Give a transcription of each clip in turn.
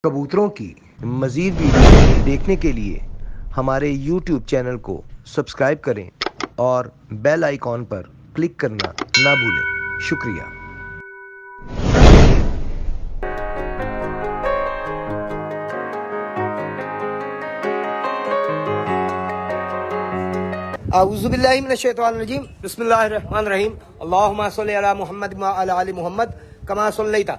कबूतरों की मज़ीद वीडियो देखने के लिए हमारे YouTube चैनल को सब्सक्राइब करें और बेल आइकॉन पर क्लिक करना ना भूलें। शुक्रिया। औज़ुबिल्लाहि मिनश्शैतानिर्रजीम बिस्मिल्लाहिर्रहमानिर्रहीम अल्लाहुम्मा सल्लि अला मुहम्मद व अला आलि मुहम्मद कमा सल्लैता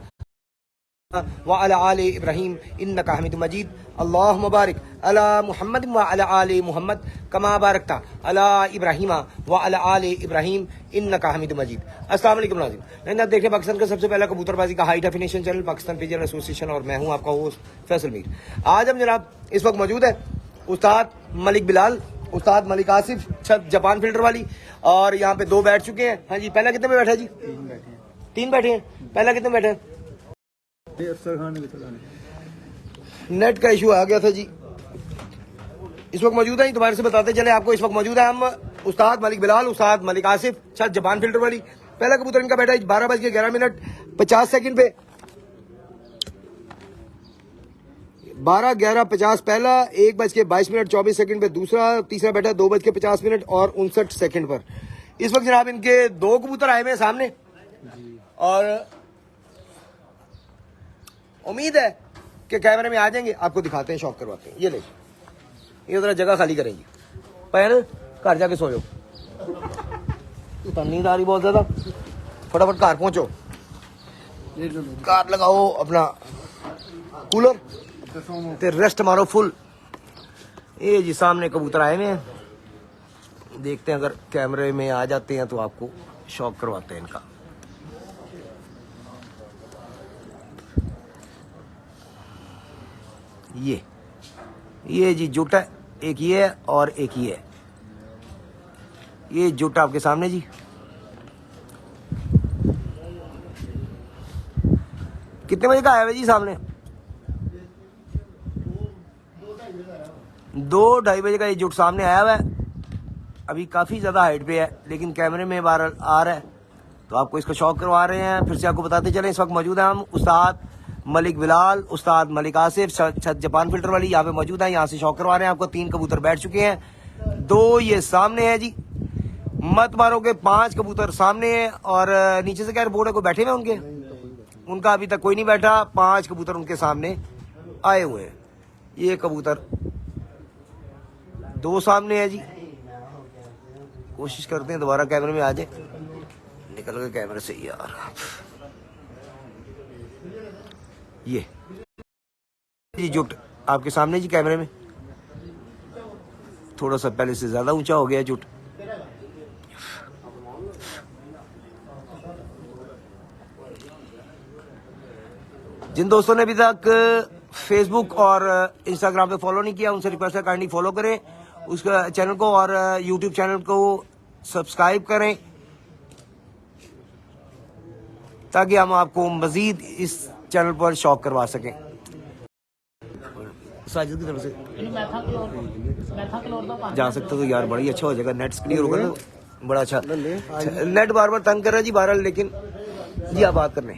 व अला आलि इब्राहीम इन्नका हमीदुम मजीद अल्लाहुम्मा बारिक अला मुहम्मद व अला आलि मुहम्मद कमा बारकता अला इब्राहीम व अला आलि इब्राहीम इन्नका हमीदुम मजीद। अस्सलाम वालेकुम नाज़रीन, मैं देखिए पाकिस्तान का सबसे पहला कबूतरबाजी का high definition channel Pakistan pigeon association और मैं हूं आपका होस्ट फैसल मीर। आज हम जनाब इस वक्त मौजूद है उस्ताद मलिक बिलाल, उस्ताद मलिक आसिफ छत जापान फिल्टर वाली, और यहाँ पे दो बैठ चुके हैं। हाँ जी, पहला कितने में बैठा जी? तीन बैठे हैं। पहला कितने में बैठे हैं? नेट का इशू आ गया था जी। इस वक्त मौजूद है, दोबारा से बताते चले आपको। इस वक्त मौजूद है हम उस्ताद मलिक बिलाल, उस्ताद मलिक आसिफ छत जापान फिल्टर वाली। पहला कबूतर इनका बैठा है 12:11:50 पे 12:11:50 पहला, 1:22:24 पे दूसरा, तीसरा बैठा 2:50 और 59 पर। इस वक्त जनाब इनके दो कबूतर आए हुए हैं सामने, और उम्मीद है कि कैमरे में आ जाएंगे। आपको दिखाते हैं, शौक करवाते हैं। ये ले, ये जरा जगह खाली करेंगे। पैन घर जाके सो जाओ, नींद आ रही बहुत ज्यादा। फटाफट घर पहुंचो, कार लगाओ अपना कूलर ते रेस्ट मारो फुल। ये जी सामने कबूतर आए हुए हैं, देखते हैं अगर कैमरे में आ जाते हैं तो आपको शौक करवाते हैं इनका। ये जी जुट है, एक ये है और एक ये है। ये जुट आपके सामने जी। कितने बजे का आया है जी सामने? 2-2:30 बजे का ये जुट सामने आया हुआ है। अभी काफी ज्यादा हाइट पे है, लेकिन कैमरे में बार आ रहा है तो आपको इसका शौक करवा रहे हैं। फिर से आपको बताते चले, इस वक्त मौजूद है हम उस्ताद मलिक बिलाल, उस्ताद मलिक आसिफ छत जापान फिल्टर वाली, यहाँ पे मौजूद है। यहाँ से शौक करवा रहे हैं आपको। 3 कबूतर बैठ चुके हैं, 2 ये सामने है जी। मत मारोगे, 5 कबूतर सामने है, और नीचे से क्या बोर्ड है, कोई बैठे हुए उनके? उनका अभी तक कोई नहीं बैठा। 5 कबूतर उनके सामने आए हुए हैं। ये कबूतर 2 सामने है जी। कोशिश करते हैं दोबारा कैमरे में आ जाए। निकल गए कैमरे से यार। ये जुट आपके सामने जी कैमरे में। थोड़ा सा पहले से ज्यादा ऊंचा हो गया जुट। जिन दोस्तों ने अभी तक फेसबुक और इंस्टाग्राम पे फॉलो नहीं किया, उनसे रिक्वेस्ट है काइंडली फॉलो करें उसका चैनल को, और यूट्यूब चैनल को सब्सक्राइब करें, ताकि हम आपको मजीद इस चैनल पर शौक करवा सकें। साजिद की तरफ से जा सकते तो यार बड़ी अच्छा हो जाएगा। नेट क्लियर होगा ना, बड़ा अच्छा। नेट बार बार तंग कर रहा है जी बहरहाल, लेकिन जी आप बात करने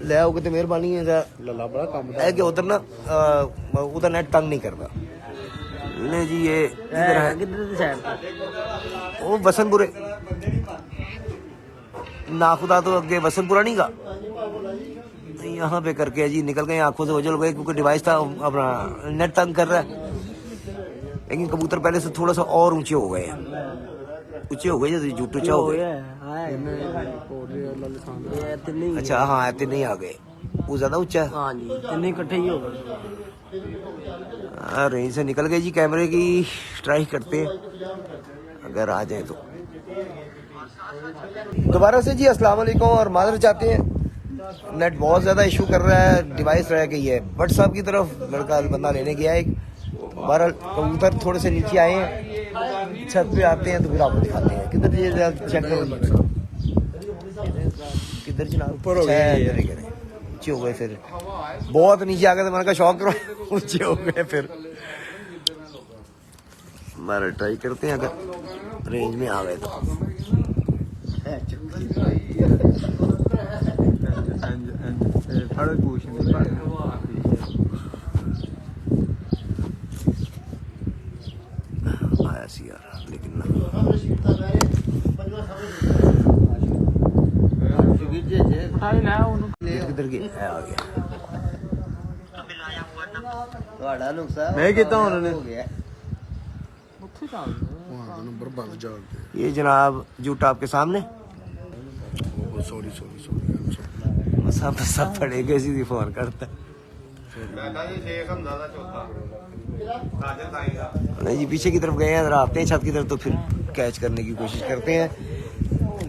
ले आओगे तो मेहरबानी है कि उधर ना उधर नेट तंग नहीं करता। ले जी, ये इधर है वो बसनपुरे नाखुदा, तो अगे बसनपुरा नहीं का, यहाँ पे करके जी निकल गए, आंखों से ओझल गए क्योंकि डिवाइस था अपना नेट तंग कर रहा है। लेकिन कबूतर पहले से थोड़ा सा और ऊंचे हो गए हैं, ऊंचे हो गए जैसे जूट ऊंचा हो गया। अच्छा हाँ, ऐसे नहीं आ गए, वो ज्यादा ऊंचा है, इकट्ठे ही हो गए। रेंज से निकल गए जी। कैमरे की ट्राई करते हैं अगर आ जाए तो। दोबारा से जी अस्सलाम वालेकुम, और माजर चाहते हैं, नेट बहुत ज्यादा इशू कर रहा है, डिवाइस रह गई है। बट साहब की तरफ लड़का बंदा लेने गया है। बहरहाल कबूतर थोड़े से नीचे आए हैं, छत पे आते हैं तो फिर आपको दिखाते हैं। किधर चेक करो, किधर जनाब ऊपर हो गए, ऊंचे हो गए, फिर बहुत नीचे आ गए तो मैंने कहा शौक करो, ऊंचे हो गए। फिर हमारा ट्राई करते हैं अगर रेंज में आ गए तो। आया सी यार, लेकिन ना किधर गया, आ गया। मैं कितना उन्होंने ये जनाब जूटा आपके सामने सॉरी सब पड़ेगा, इसी फोन करता है। नहीं जी, पीछे की तरफ गए हैं, जरा आते हैं छत की तरफ तो फिर कैच करने की कोशिश करते हैं।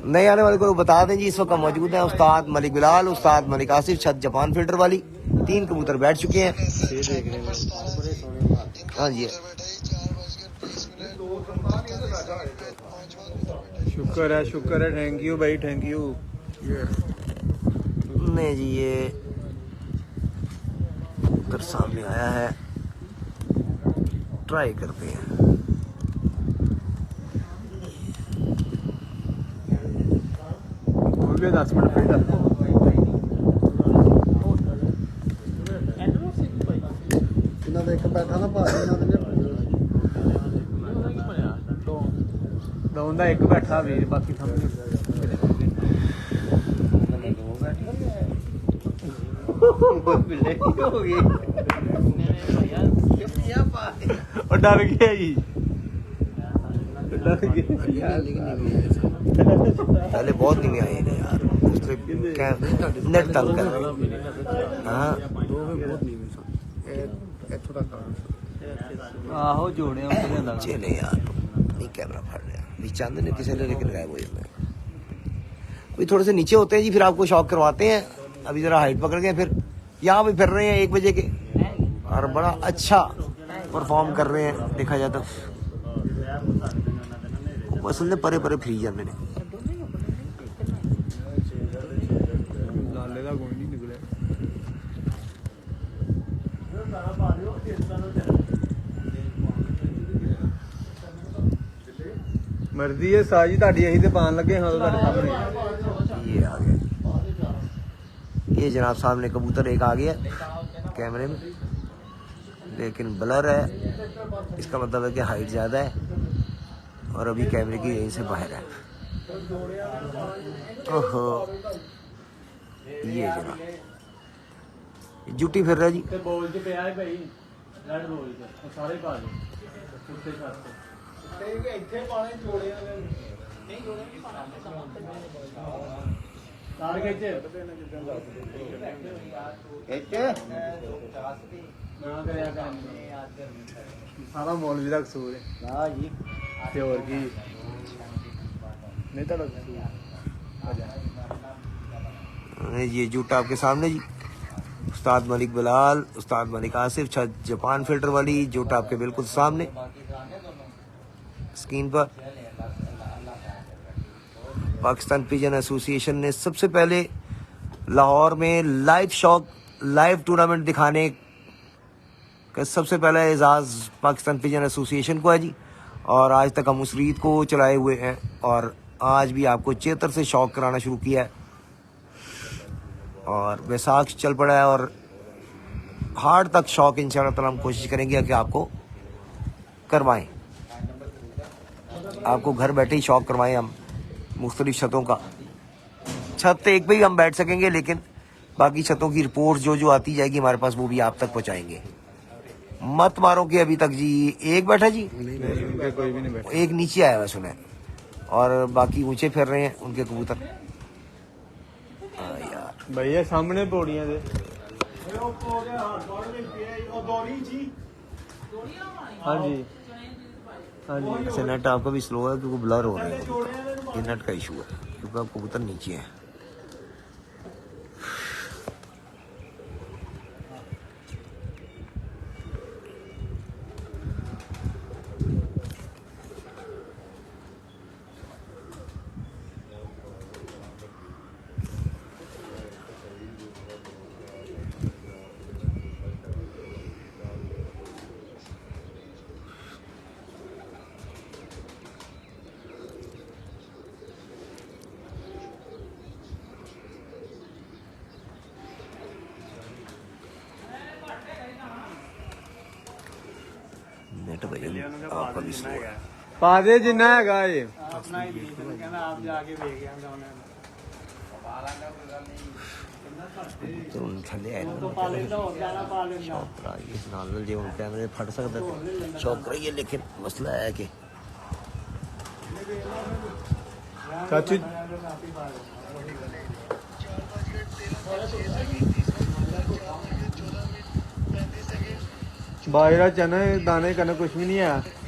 नए आने वाले को बता दें जी, इस वक्त मौजूद हैं उस्ताद मलिक बिलाल, उस्ताद मलिक आसिफ, छत जापान फिल्टर वाली। 3 कबूतर बैठ चुके हैं। हाँ जी, शुक्र है, थैंक यू भाई, थैंक यू। नहीं जी, ये उधर सामने आया है, ट्राई करते हैं। हो गए 10 मिनट फिर ਇਹਨਾਂ ਦਾ ਇੱਕ ਬੈਠਾ ਨਾ ਭਾਜੀ ਇਹਨਾਂ ਦੇ ਦੋਂਦਾ ਇੱਕ ਬੈਠਾ ਵੀਰ, ਬਾਕੀ ਸਾਹਮਣੇ और डर गया जी, पहले बहुत नीवे आए हैं यार, नेट तंग कर रहे। हाँ आहो जोड़े चले यार, नहीं कैमरा फाड़ रहा भी चांद ने किसी ने, लेकिन गायब हो जाता है। अभी थोड़े से नीचे होते हैं जी, फिर आपको शॉक करवाते हैं। अभी जरा हाइट पकड़ गए, फिर यहाँ भी फिर रहे हैं 1 बजे के, और बड़ा अच्छा परफॉर्म कर रहे हैं देखा जाए तो। बस उनने परे परे फ्री जाने ने। लाले का कोई नहीं निकले। मर्जी है साजी ताड़ी, यही ते पान लगे हाँ तो सामने ये आ गया, ये जनाब सामने कबूतर एक आ गया कैमरे में, लेकिन ब्लर है, इसका मतलब है कि हाइट ज़्यादा है और अभी कैमरे की रेंज से बाहर है। ओहो, ये जनाब जूटी फिर रहा जी। सारा मौलवी का कसूर है जी, और की नहीं तो ये जूटा आपके सामने जी, उस्ताद मलिक बिलाल, उस्ताद मलिक आसिफ, छत जापान फिल्टर वाली, जूटा आपके बिल्कुल सामने स्क्रीन पर। पाकिस्तान पिजन एसोसिएशन ने सबसे पहले लाहौर में लाइव टूर्नामेंट दिखाने का सबसे पहला एजाज पाकिस्तान पिजन एसोसिएशन को है जी, और आज तक हम उस रीत को चलाए हुए हैं, और आज भी आपको चेतर से शौक कराना शुरू किया है, और बैसाख चल पड़ा है, और हार्ड तक शौक इंशाअल्लाह ताला हम कोशिश करेंगे कि आपको करवाएं, आपको घर बैठे ही शौक करवाएं हम मुख्तलिफ छतों का। छत एक पे ही हम बैठ सकेंगे, लेकिन बाकी छतों की रिपोर्ट जो आती जाएगी हमारे पास वो भी आप तक पहुंचाएंगे। मत मारो कि अभी तक जी एक बैठा जी, कोई भी नहीं बैठा, एक नीचे आया हुआ सुना, और बाकी ऊंचे फिर रहे हैं उनके कबूतर। यार भैया सामने पौड़ियां दे। हाँ जी हाँ जी। अच्छा, नेट आपका भी स्लो है क्योंकि ब्लर हो रहा है, ये नेट का इशू है क्योंकि आप कबूतर नीचे है। नेट भाई आपका भी स्लो है। ਪਾ ਦੇ ਜਿੰਨਾ ਹੈਗਾ ਇਹ तो उन थले आए शौक करा ये नाल जे उन कैमरे फट सकदा शौक कराइए, लेकिन मसला है कि ਚਾਚੀ बाजरा चना दाने करना कुछ भी नहीं है।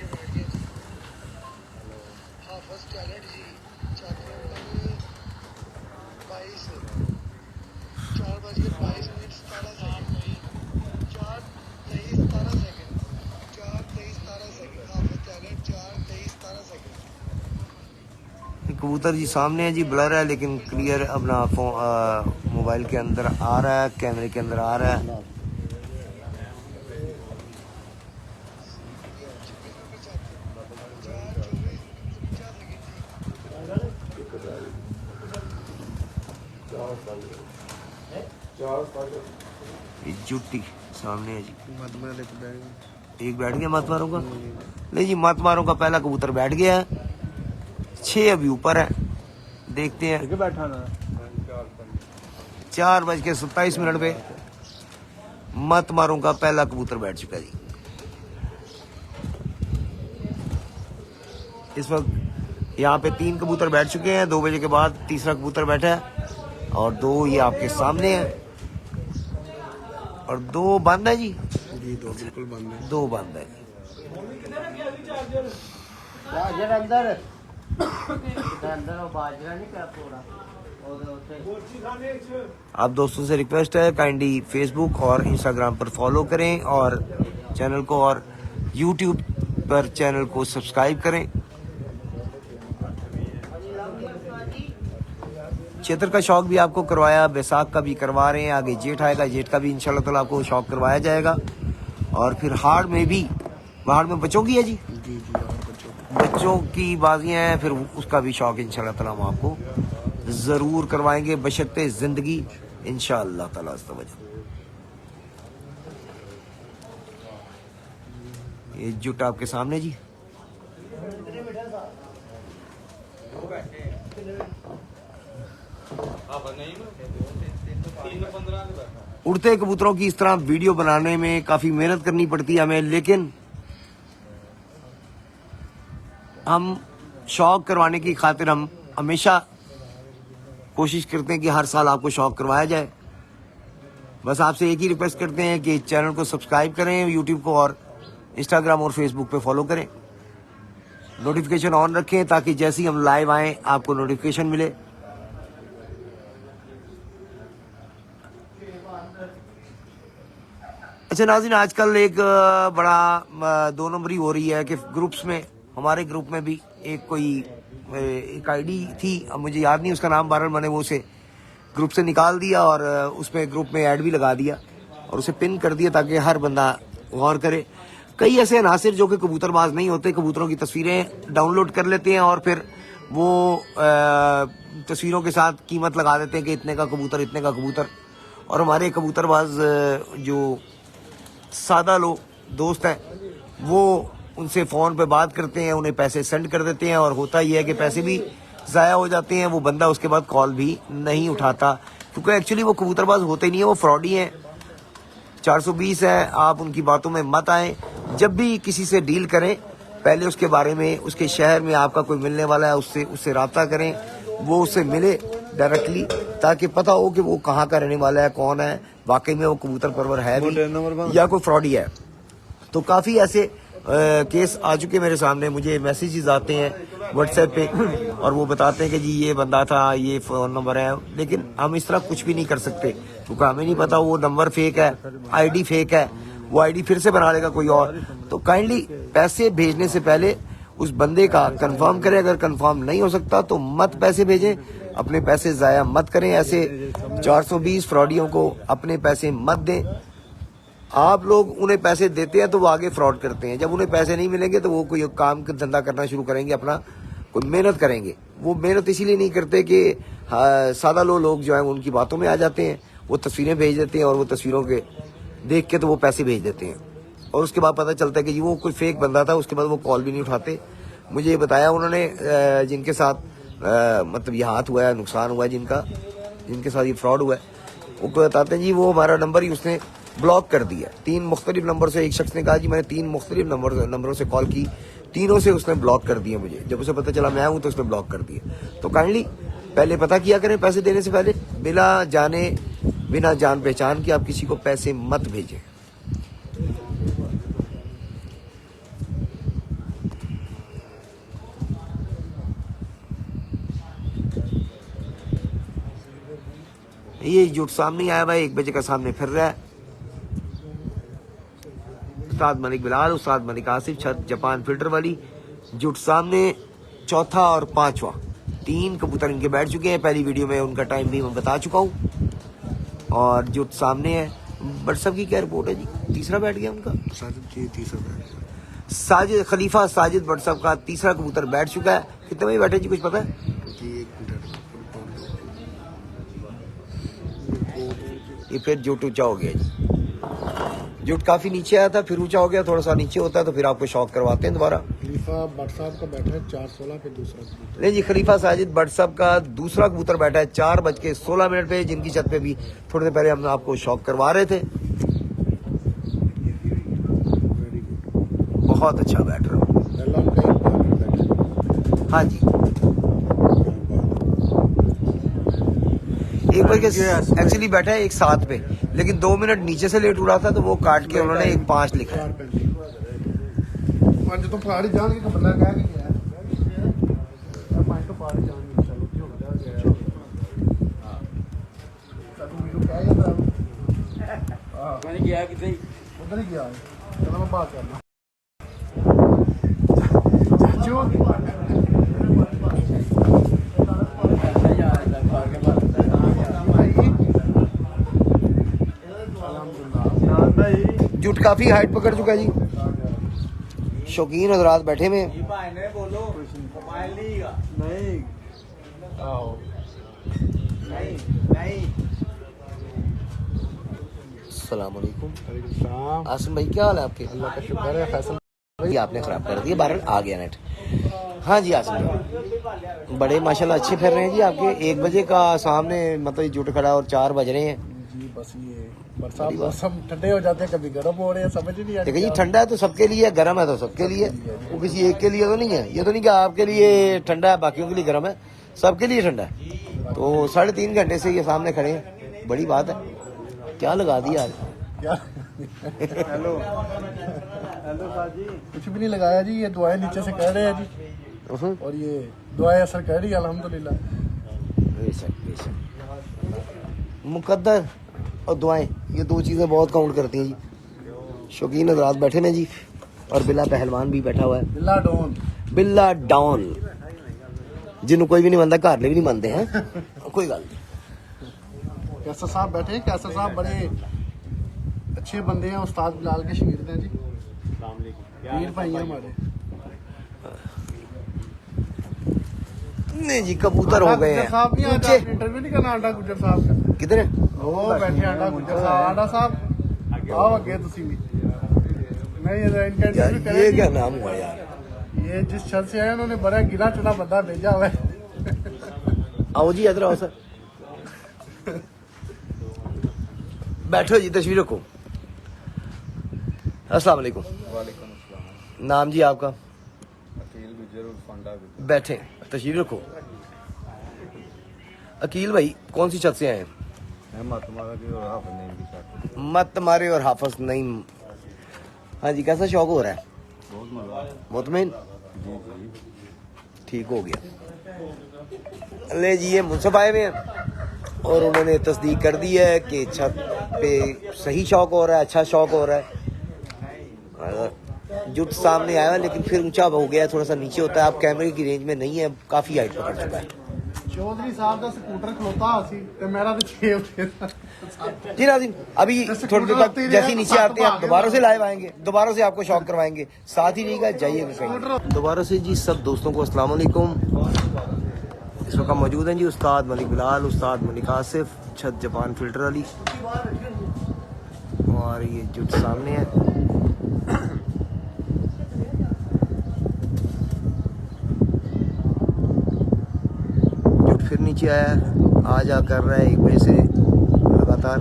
कबूतर जी सामने है जी, ब्लर है लेकिन क्लियर अपना मोबाइल के अंदर आ रहा है, कैमरे के अंदर आ रहा है। ये जुटी सामने है जी, एक बैठ गया मत मारूंगा, नहीं जी मत मारूंगा, पहला कबूतर बैठ गया है, 6 अभी ऊपर है, देखते हैं। बैठा ना 4:27 पे मत मारूंगा, पहला कबूतर बैठ चुका जी। इस वक्त यहाँ पे 3 कबूतर बैठ चुके हैं, 2 बजे के बाद तीसरा कबूतर बैठा है और 2 ये आपके सामने है और 2 बंद है जी, 2 बिल्कुल बंद है, 2 बंद है। आप दोस्तों से रिक्वेस्ट है काइंडली फेसबुक और इंस्टाग्राम पर फॉलो करें और चैनल को, और यूट्यूब पर चैनल को सब्सक्राइब करें। चैत्र का शौक भी आपको करवाया, बैसाख का भी करवा रहे हैं, आगे जेठ आएगा, जेठ का भी इंशाल्लाह ताला आपको शौक करवाया जाएगा। और फिर हाड़ में भी, हाड़ में बच्चों की है जी, बच्चों की बाजियां हैं, फिर उसका भी शौक इंशाल्लाह ताला हम आपको जरूर करवाएंगे बशर्ते जिंदगी इंशाल्लाह ताला। ये जुट आपके सामने जी, उड़ते कबूतरों की इस तरह वीडियो बनाने में काफी मेहनत करनी पड़ती है हमें, लेकिन हम शौक करवाने की खातिर हम हमेशा कोशिश करते हैं कि हर साल आपको शौक करवाया जाए। बस आपसे एक ही रिक्वेस्ट करते हैं कि चैनल को सब्सक्राइब करें, यूट्यूब को और इंस्टाग्राम और फेसबुक पे फॉलो करें, नोटिफिकेशन ऑन रखें ताकि जैसे ही हम लाइव आए आपको नोटिफिकेशन मिले। अच्छा नाज़रीन, आजकल एक बड़ा 2 नंबरी हो रही है कि ग्रुप्स में, हमारे ग्रुप में भी एक आईडी थी, अब मुझे याद नहीं उसका नाम, बहरहाल मैंने वो उसे ग्रुप से निकाल दिया और उसमें ग्रुप में ऐड भी लगा दिया और उसे पिन कर दिया ताकि हर बंदा गौर करे। कई ऐसे अनासिर जो कि कबूतरबाज नहीं होते, कबूतरों की तस्वीरें डाउनलोड कर लेते हैं और फिर वो तस्वीरों के साथ कीमत लगा देते हैं कि इतने का कबूतर, इतने का कबूतर। और हमारे कबूतरबाज जो सादा लोग दोस्त हैं वो उनसे फ़ोन पे बात करते हैं, उन्हें पैसे सेंड कर देते हैं और होता ही है कि पैसे भी ज़ाया हो जाते हैं, वो बंदा उसके बाद कॉल भी नहीं उठाता क्योंकि एक्चुअली वो कबूतरबाज होते नहीं है, वो फ्रॉडी हैं। 420 है, आप उनकी बातों में मत आए। जब भी किसी से डील करें पहले उसके बारे में, उसके शहर में आपका कोई मिलने वाला है उससे रब्ता करें, वो उससे मिले डायरेक्टली ताकि पता हो कि वो कहाँ का रहने वाला है, कौन है, वाकई में वो कबूतर परवर है भी या कोई फ्रॉडी है। तो काफ़ी ऐसे केस आ चुके मेरे सामने, मुझे मैसेजेस आते हैं व्हाट्सएप पे और वो बताते हैं कि जी ये बंदा था, ये फ़ोन नंबर है, लेकिन हम इस तरह कुछ भी नहीं कर सकते क्योंकि हमें नहीं पता वो नंबर फेक है, आईडी फेक है, वो आईडी फिर से बना लेगा कोई और। तो काइंडली पैसे भेजने से पहले उस बंदे का कंफर्म करें, अगर कंफर्म नहीं हो सकता तो मत पैसे भेजें, अपने पैसे ज़ाया मत करें। ऐसे 420 फ्रॉडियों को अपने पैसे मत दें। आप लोग उन्हें पैसे देते हैं तो वो आगे फ्रॉड करते हैं, जब उन्हें पैसे नहीं मिलेंगे तो वो कोई काम धंधा करना शुरू करेंगे, अपना कोई मेहनत करेंगे। वो मेहनत इसीलिए नहीं करते कि सादा लोग जो हैं उनकी बातों में आ जाते हैं, वो तस्वीरें भेज देते हैं और वो तस्वीरों के देख के तो वो पैसे भेज देते हैं। और उसके बाद पता चलता है कि वो कोई फेक बंदा था। उसके बाद वो कॉल भी नहीं उठाते। मुझे ये बताया उन्होंने जिनके साथ मतलब ये हाथ हुआ है, नुकसान हुआ है, जिनके साथ ये फ्रॉड हुआ है, वो बताते हैं जी वो हमारा नंबर ही उसने ब्लॉक कर दिया। 3 मुख्तलिफ नंबर से, एक शख्स ने कहा जी मैंने 3 मुख्तलिफ नंबरों से कॉल की, तीनों से उसने ब्लॉक कर दिया मुझे। जब उसे पता चला मैं हूं तो उसने ब्लॉक कर दिया। तो काइंडली पहले पता किया करें पैसे देने से पहले, बिना जान पहचान के आप किसी को पैसे मत भेजें। ये जुट सामने आया हुआ है, 1 बजे का सामने फिर रहा है। उस्ताद मलिक बिलाल, उस्ताद मलिक आसिफ, छत जापान फिल्टर वाली। जुट सामने चौथा और 5वां, 3 कबूतर इनके बैठ चुके हैं। पहली वीडियो में उनका टाइम भी मैं बता चुका हूँ। और जुट सामने है। बट सब की क्या रिपोर्ट है जी? तीसरा बैठ गया उनका, साजिद खलीफा साजिद बट साहब का तीसरा कबूतर बैठ चुका है। कितने बजे बैठे जी, कुछ पता है? ये फिर जुट ऊंचा हो गया जी। जुट काफी नीचे आया था, फिर ऊंचा हो गया। थोड़ा सा नीचे होता है तो फिर आपको शॉक करवाते हैं दोबारा। खलीफा भट्ट साहब का बैठा है 4:16 पे दूसरा कबूतर। नहीं जी, खलीफा साजिद भट्ट साहब का दूसरा कबूतर बैठा है 4:16 पे, जिनकी छत पे भी थोड़ी देर पहले हम आपको शॉक करवा रहे थे। बहुत अच्छा बैठ रहा हूँ। पहला उनका एक बार बैठा। हाँ जी, 1 बजे एक्चुअली बैठा है 1 7 पे, लेकिन 2 मिनट नीचे से लेट उड़ा था तो वो काट के उन्होंने 1 5 लिखा है। तो पहाड़ी जान के बंदा कह के गया है पांच तो पहाड़ी जान के चलो क्यों हो गया हां तू वीडियो कह जाता हां मैंने किया कि नहीं उधर ही गया चलो मैं बात करना चाचू जुट काफी हाइट पकड़ चुका है जी। शौकीन हजरात बैठे में। अस्सलाम वालेकुम। आसिम भाई क्या हाल है आपके? अल्लाह का शुक्र है। फैसल भाई आपने खराब कर दिया, बाहर आ गया नेट। हाँ जी आसिम भाई बड़े माशाल्लाह अच्छे फिर रहे हैं जी आपके। 1 बजे का सामने मतलब जुट खड़ा और 4 बज रहे हैं जी। बस ये बरसात मौसम ठंडे हो जाते हैं, कभी गर्म हो रहे हैं, समझ ही नहीं आती। देखिए जी, ठंडा है तो सबके लिए, गर्म है तो सबके लिए। वो किसी एक के लिए तो नहीं है। ये तो नहीं कि आपके लिए ठंडा है बाकियों के लिए गर्म है, सबके लिए ठंडा है। तो 3.5 घंटे से ये सामने खड़े हैं, बड़ी बात है। क्या लगा दिया आज? क्या हेलो साजी, कुछ भी नहीं लगाया जी। ये दुआएं नीचे से कह रहे हैं जी, और ये दुआएं असर कर रही है अल्हम्दुलिल्लाह। मुकद्दर और दुआएं, ये 2 चीजें बहुत काउंट करती हैं जी। शौकीन हजरात बैठे हैं जी, और बिल्ला पहलवान भी बैठा हुआ है। बिल्ला डॉन जिन्हों कोई भी नहीं मानता, घर भी नहीं मानते हैं। कोई गल नहीं। कैसर साहब बैठे हैं। कैसर साहब बड़े अच्छे बंदे हैं, उस्ताद बिलाल के शागिर्द हैं जी। वीर भाई हैं हमारे। नहीं जी, कबूतर हो गए हैं साहब नहीं आता, इंटरव्यू नहीं करना आंडा गुजर साहब का। किधर है? वो बैठे आंडा गुजर साहब। आंडा साहब आओ अगे तुसी भी। मैं ये इनका इंटरव्यू ये करेंगे। क्या नाम हुआ यार? ये जिस शहर से आए उन्होंने बड़ा गिरा चुना बंदा भेजा हुआ है। आओ जी, इधर आओ सर। बैठो जी, तशरीफ रखो। अस्सलाम वालेकुम। वालेकुम अस्सलाम। नाम जी आपका? अकील गुजर और फंडा गुजर। बैठे, तशरीफ रखो। अकील भाई कौन सी छत से आए हैं? मैं मत मारा कि और हाफ नहीं की छत। मत मारे और हाफज नहीं। हाँ जी, कैसा शौक हो रहा है? बहुत मजा मुतमिन? जी जी ठीक हो गया। ले जी, ये मुंसफ आए हुए हैं और उन्होंने तस्दीक कर दी है कि छत पे सही शौक हो रहा है, अच्छा शौक हो रहा है। जुट सामने आया लेकिन फिर ऊंचा हो गया, थोड़ा सा नीचे होता है। आप कैमरे की रेंज में नहीं है, काफी हाइट पकड़ चुका है। चौधरी साहब का स्कूटर खलोता सी ते मेरा तो 6 उठे था। जी नाज़रीन, अभी थोड़ी देर तक जैसे ही नीचे आते हैं आप दोबारा से लाइव आएंगे, दोबारा से आपको शौक करवाएंगे। साथ ही नहीं जाइएगा कहीं। दोबारा से जी सब दोस्तों को अस्सलाम वालेकुम। इस वक्त मौजूद हैं जी उस्ताद मलिक बिलाल, उस्ताद मलिक आसिफ, छत जापान फिल्टर वाली, और ये जुट सामने है। नीचे आया है, आ जा कर रहा है 1 बजे से लगातार।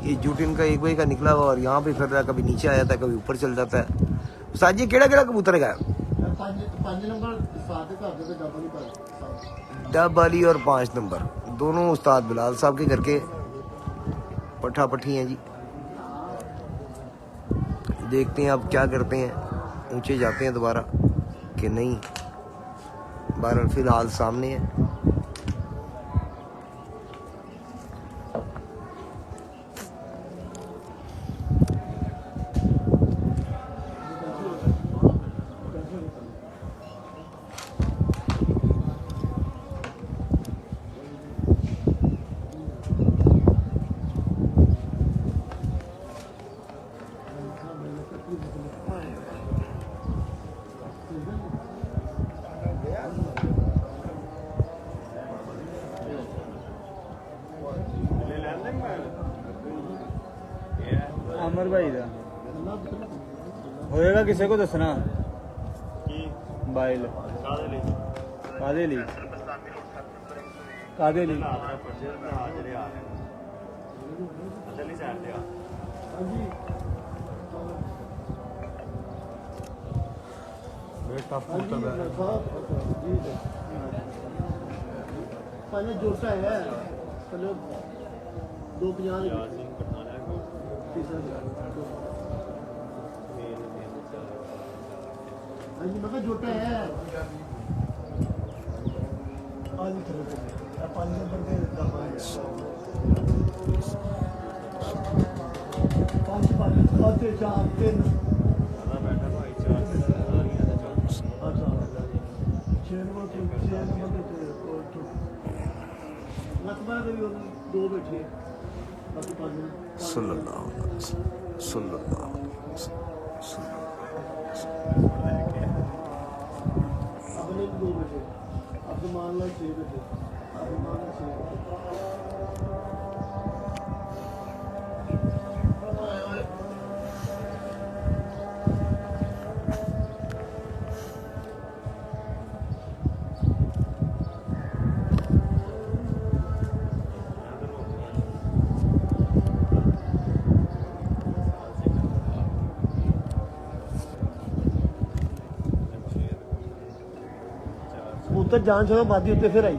ये जूटिन का 1 बजे का निकला हुआ और यहाँ पे फिर रहा, कभी नीचे आ जाता है, कभी ऊपर चल जाता है। उस्ताद जी केड़ा केड़ा कबूतर है? 5 नंबर साथ के घर दे डबल ही पर डब वाली और 5 नंबर दोनों उस्ताद बिलाल साहब के घर के पट्ठा पट्ठी हैं जी। देखते हैं अब क्या करते हैं, ऊंचे जाते हैं दोबारा कि नहीं। बहरहाल फिलहाल सामने है। अमर भाई का होएगा, किसी को दसना बाइल कादे ली पहले जोटा है, पहले 250 मैं कहा जोटा है। आज 5 नंबर के 5 4 3 दो बैठे बाकी 5 सल्लल्लाहु अलैहि वसल्लम, सल्लल्लाहु अलैहि वसल्लम। अपने 2 बैठे, अब मान लो 6 बैठे, अब मान लो 6 कबूतर जान छोड़ो बादी उत्ते फिर आई।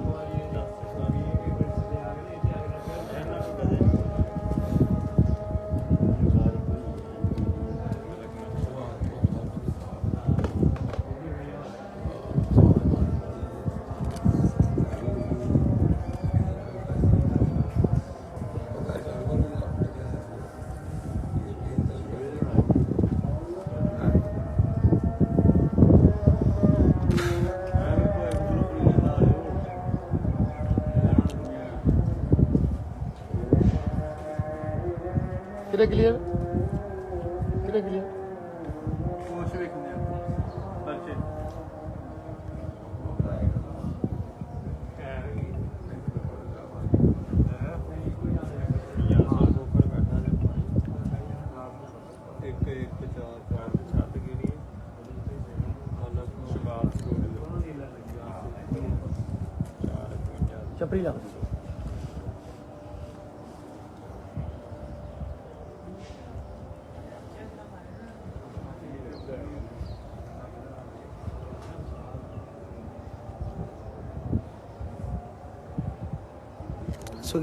किरे क्लियर किरे क्लियर कोश देखने बच्चे चपड़ी ला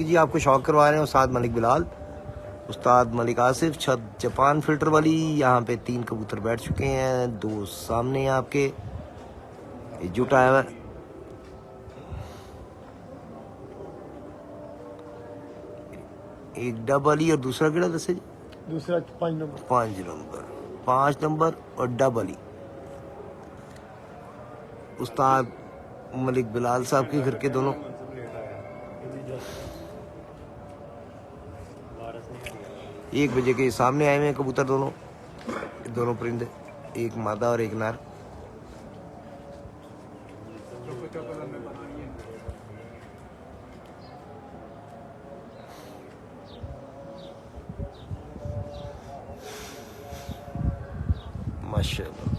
जी आपको शौक करवा रहे हैं उस्ताद मलिक बिलाल, उस्ताद मलिक आसिफ, छत जापान फिल्टर वाली। यहाँ पे 3 कबूतर बैठ चुके हैं, 2 सामने हैं आपके। ये जुटा है, एक डबल और दूसरा केड़ा दसे जी? दूसरा 5 नंबर 5 नंबर और डबल। उस्ताद मलिक बिलाल साहब के घर के दोनों। एक बजे के सामने आए हुए हैं कबूतर दोनों परिंदे, एक मादा और एक नर। माशाल्लाह।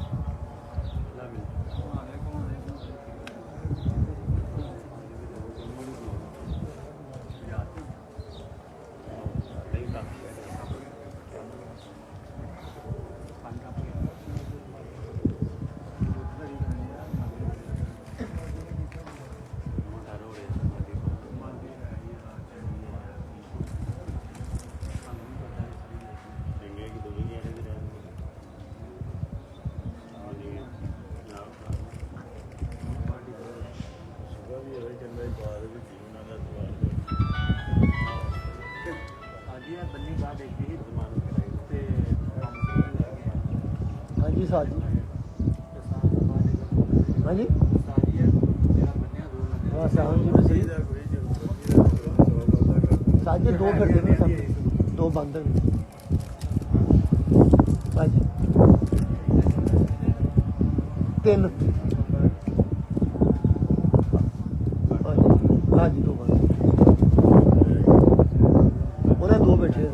हाँ जी साहब जी, हाँ जी, हाँ साहब जी मैं सही साहब जी, दो फिर देने सब, दो बंद हैं हाँ जी, तीन हाँ जी, दो बंद उन्हें दो बैठे हैं।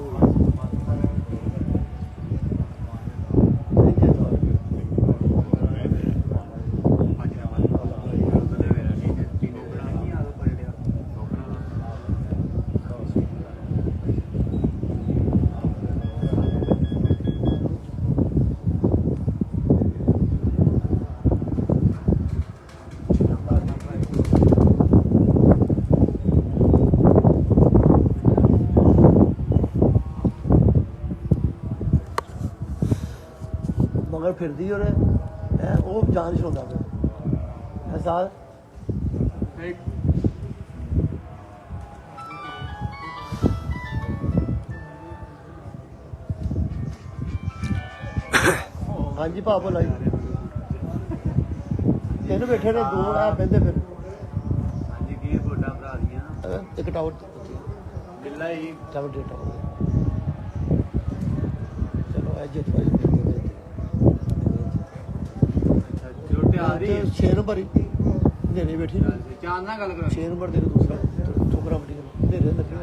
मगर फिर दी और वो जान छोड़ा है साल हाँ जी भाप लाई तीन बैठे ने, दो आ बहते फिर एक टावर टावर डेट चलो जित छे नंबर ही नेरे बैठी 6 नंबर तेरे दूसरा छोकरा बड़ी नेरे लगे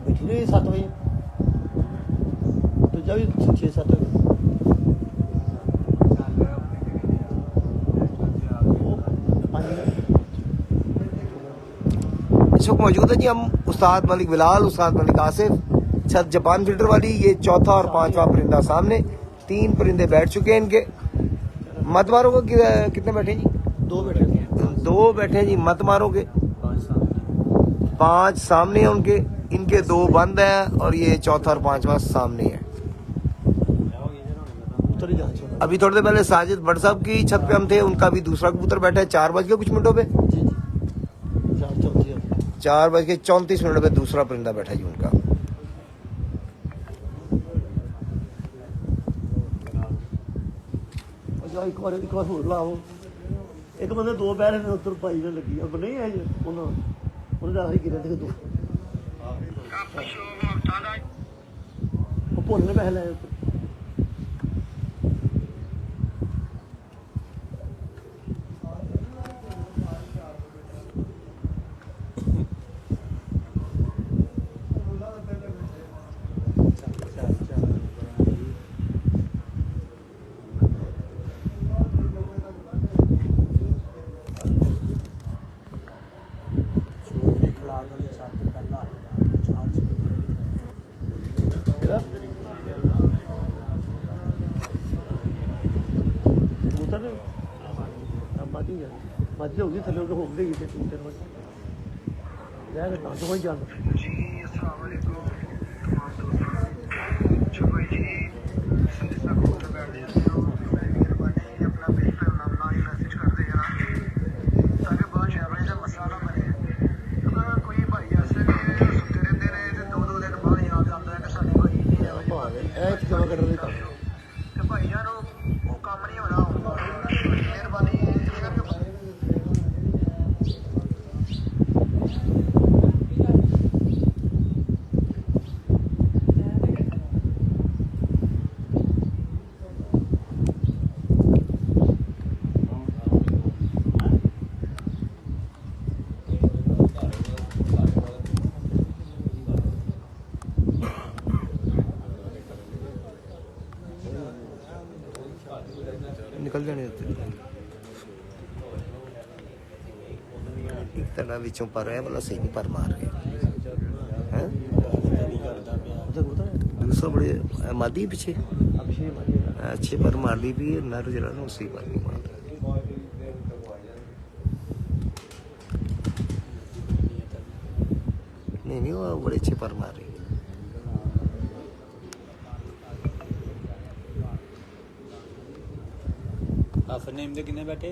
बैठी रही 7 बजे दूजा भी 6-7 बजे इस वक्त मौजूद है जी हम उस्ताद मलिक बिलाल, उस्ताद मलिक आसिफ, छत जापान फिल्टर वाली। ये चौथा और पांचवा परिंदा सामने, 3 परिंदे बैठ चुके हैं इनके। मत मारोगे कितने बैठे जी? 2 बैठे 2 बैठे जी, मत मारोगे। 5 सामने हैं उनके, इनके 2 बंद हैं और ये चौथा और पांचवा सामने है। उत्तरी जान छोड़ा अभी थोड़ी देर पहले साजिद भट्ट साहब की छत पे हम थे, उनका भी दूसरा कबूतर बैठा है 4 बज के कुछ मिनटों पे, जी जी 4:34 पे दूसरा परिंदा बैठा जी उनका। एक बार होर लाओ, एक बंदे 2 पैर ने उत्तर पाई ने लगी अब नहीं है उन्होंने आखिरी गिरे थे 2 वो भोले ने पैसे लाए उत्तर मध्य होगी थले हो गई 2-3 बजे रह गए तो वही जाना जी अस्सलाम वालेकुम तमाम दोस्तों भाई जी सिलसिला को बैठ जाते हो मेहरबानी अपना पेज पे नाम ही मैसेज कर दे यार ताकि बहुत शहर का मसला ना बने अगर कोई भाई ऐसे भी सुते रहते ने ते 2-2 दिन बाद याद आता है कि साडे भाई नहीं है जमा कर रहे ਤੇ ਭਾਈਆਂ ਨੂੰ ਉਹ ਕੰਮ ਨਹੀਂ ਹੋਣਾ ਮਿਹਰਬਾਨੀ ਇਹ ਕਰਕੇ निकल जाने होते एक तरह विचों पर है वाला सही नहीं पर मार रहे हैं दूसरा बड़े मादी पीछे अच्छे पर मार दी भी नर जरा ना उसी पर नहीं मार नहीं वो बड़े अच्छे पर मार रही ਆਫਰ ਨੇਮ ਦੇ ਕਿੰਨੇ ਬੈਠੇ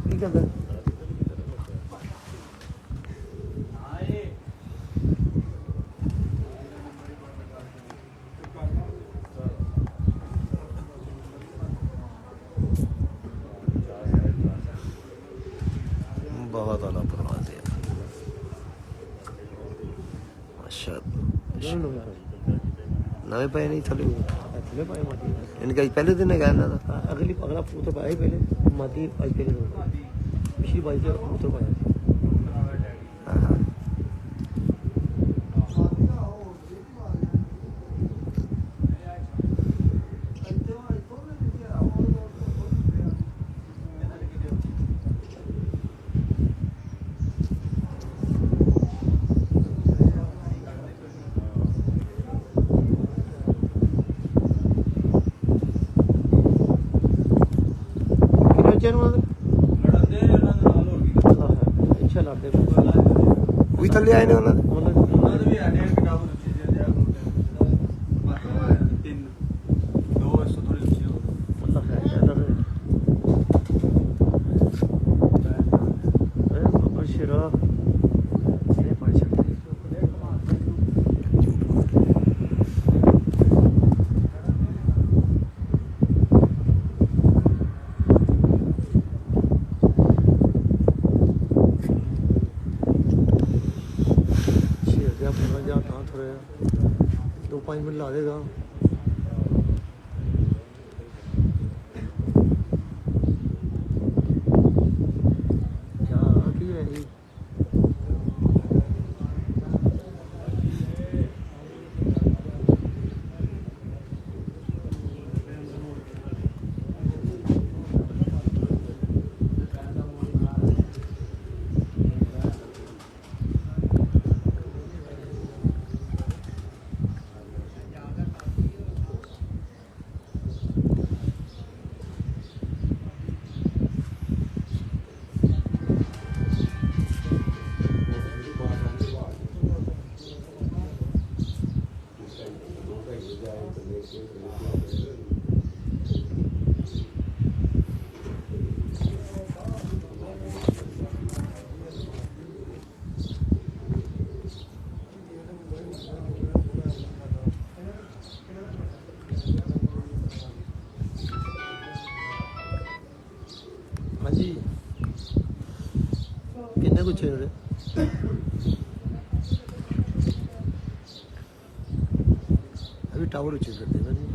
ਕੀ ਕਰਦਾ बहुत आला परवाज है नवे पाए नहीं थले इनका पहले दिन है अगला पुत्र पाया पहले मादी आज पहले पिछली बाई से पुत्र पाया अच्छा लड़ते कोई थले आए ने उन्होंने दो 5 मिनट ला देगा हाँ जी किन्ने कुछ है अभी टावर उच्च कर देगा जी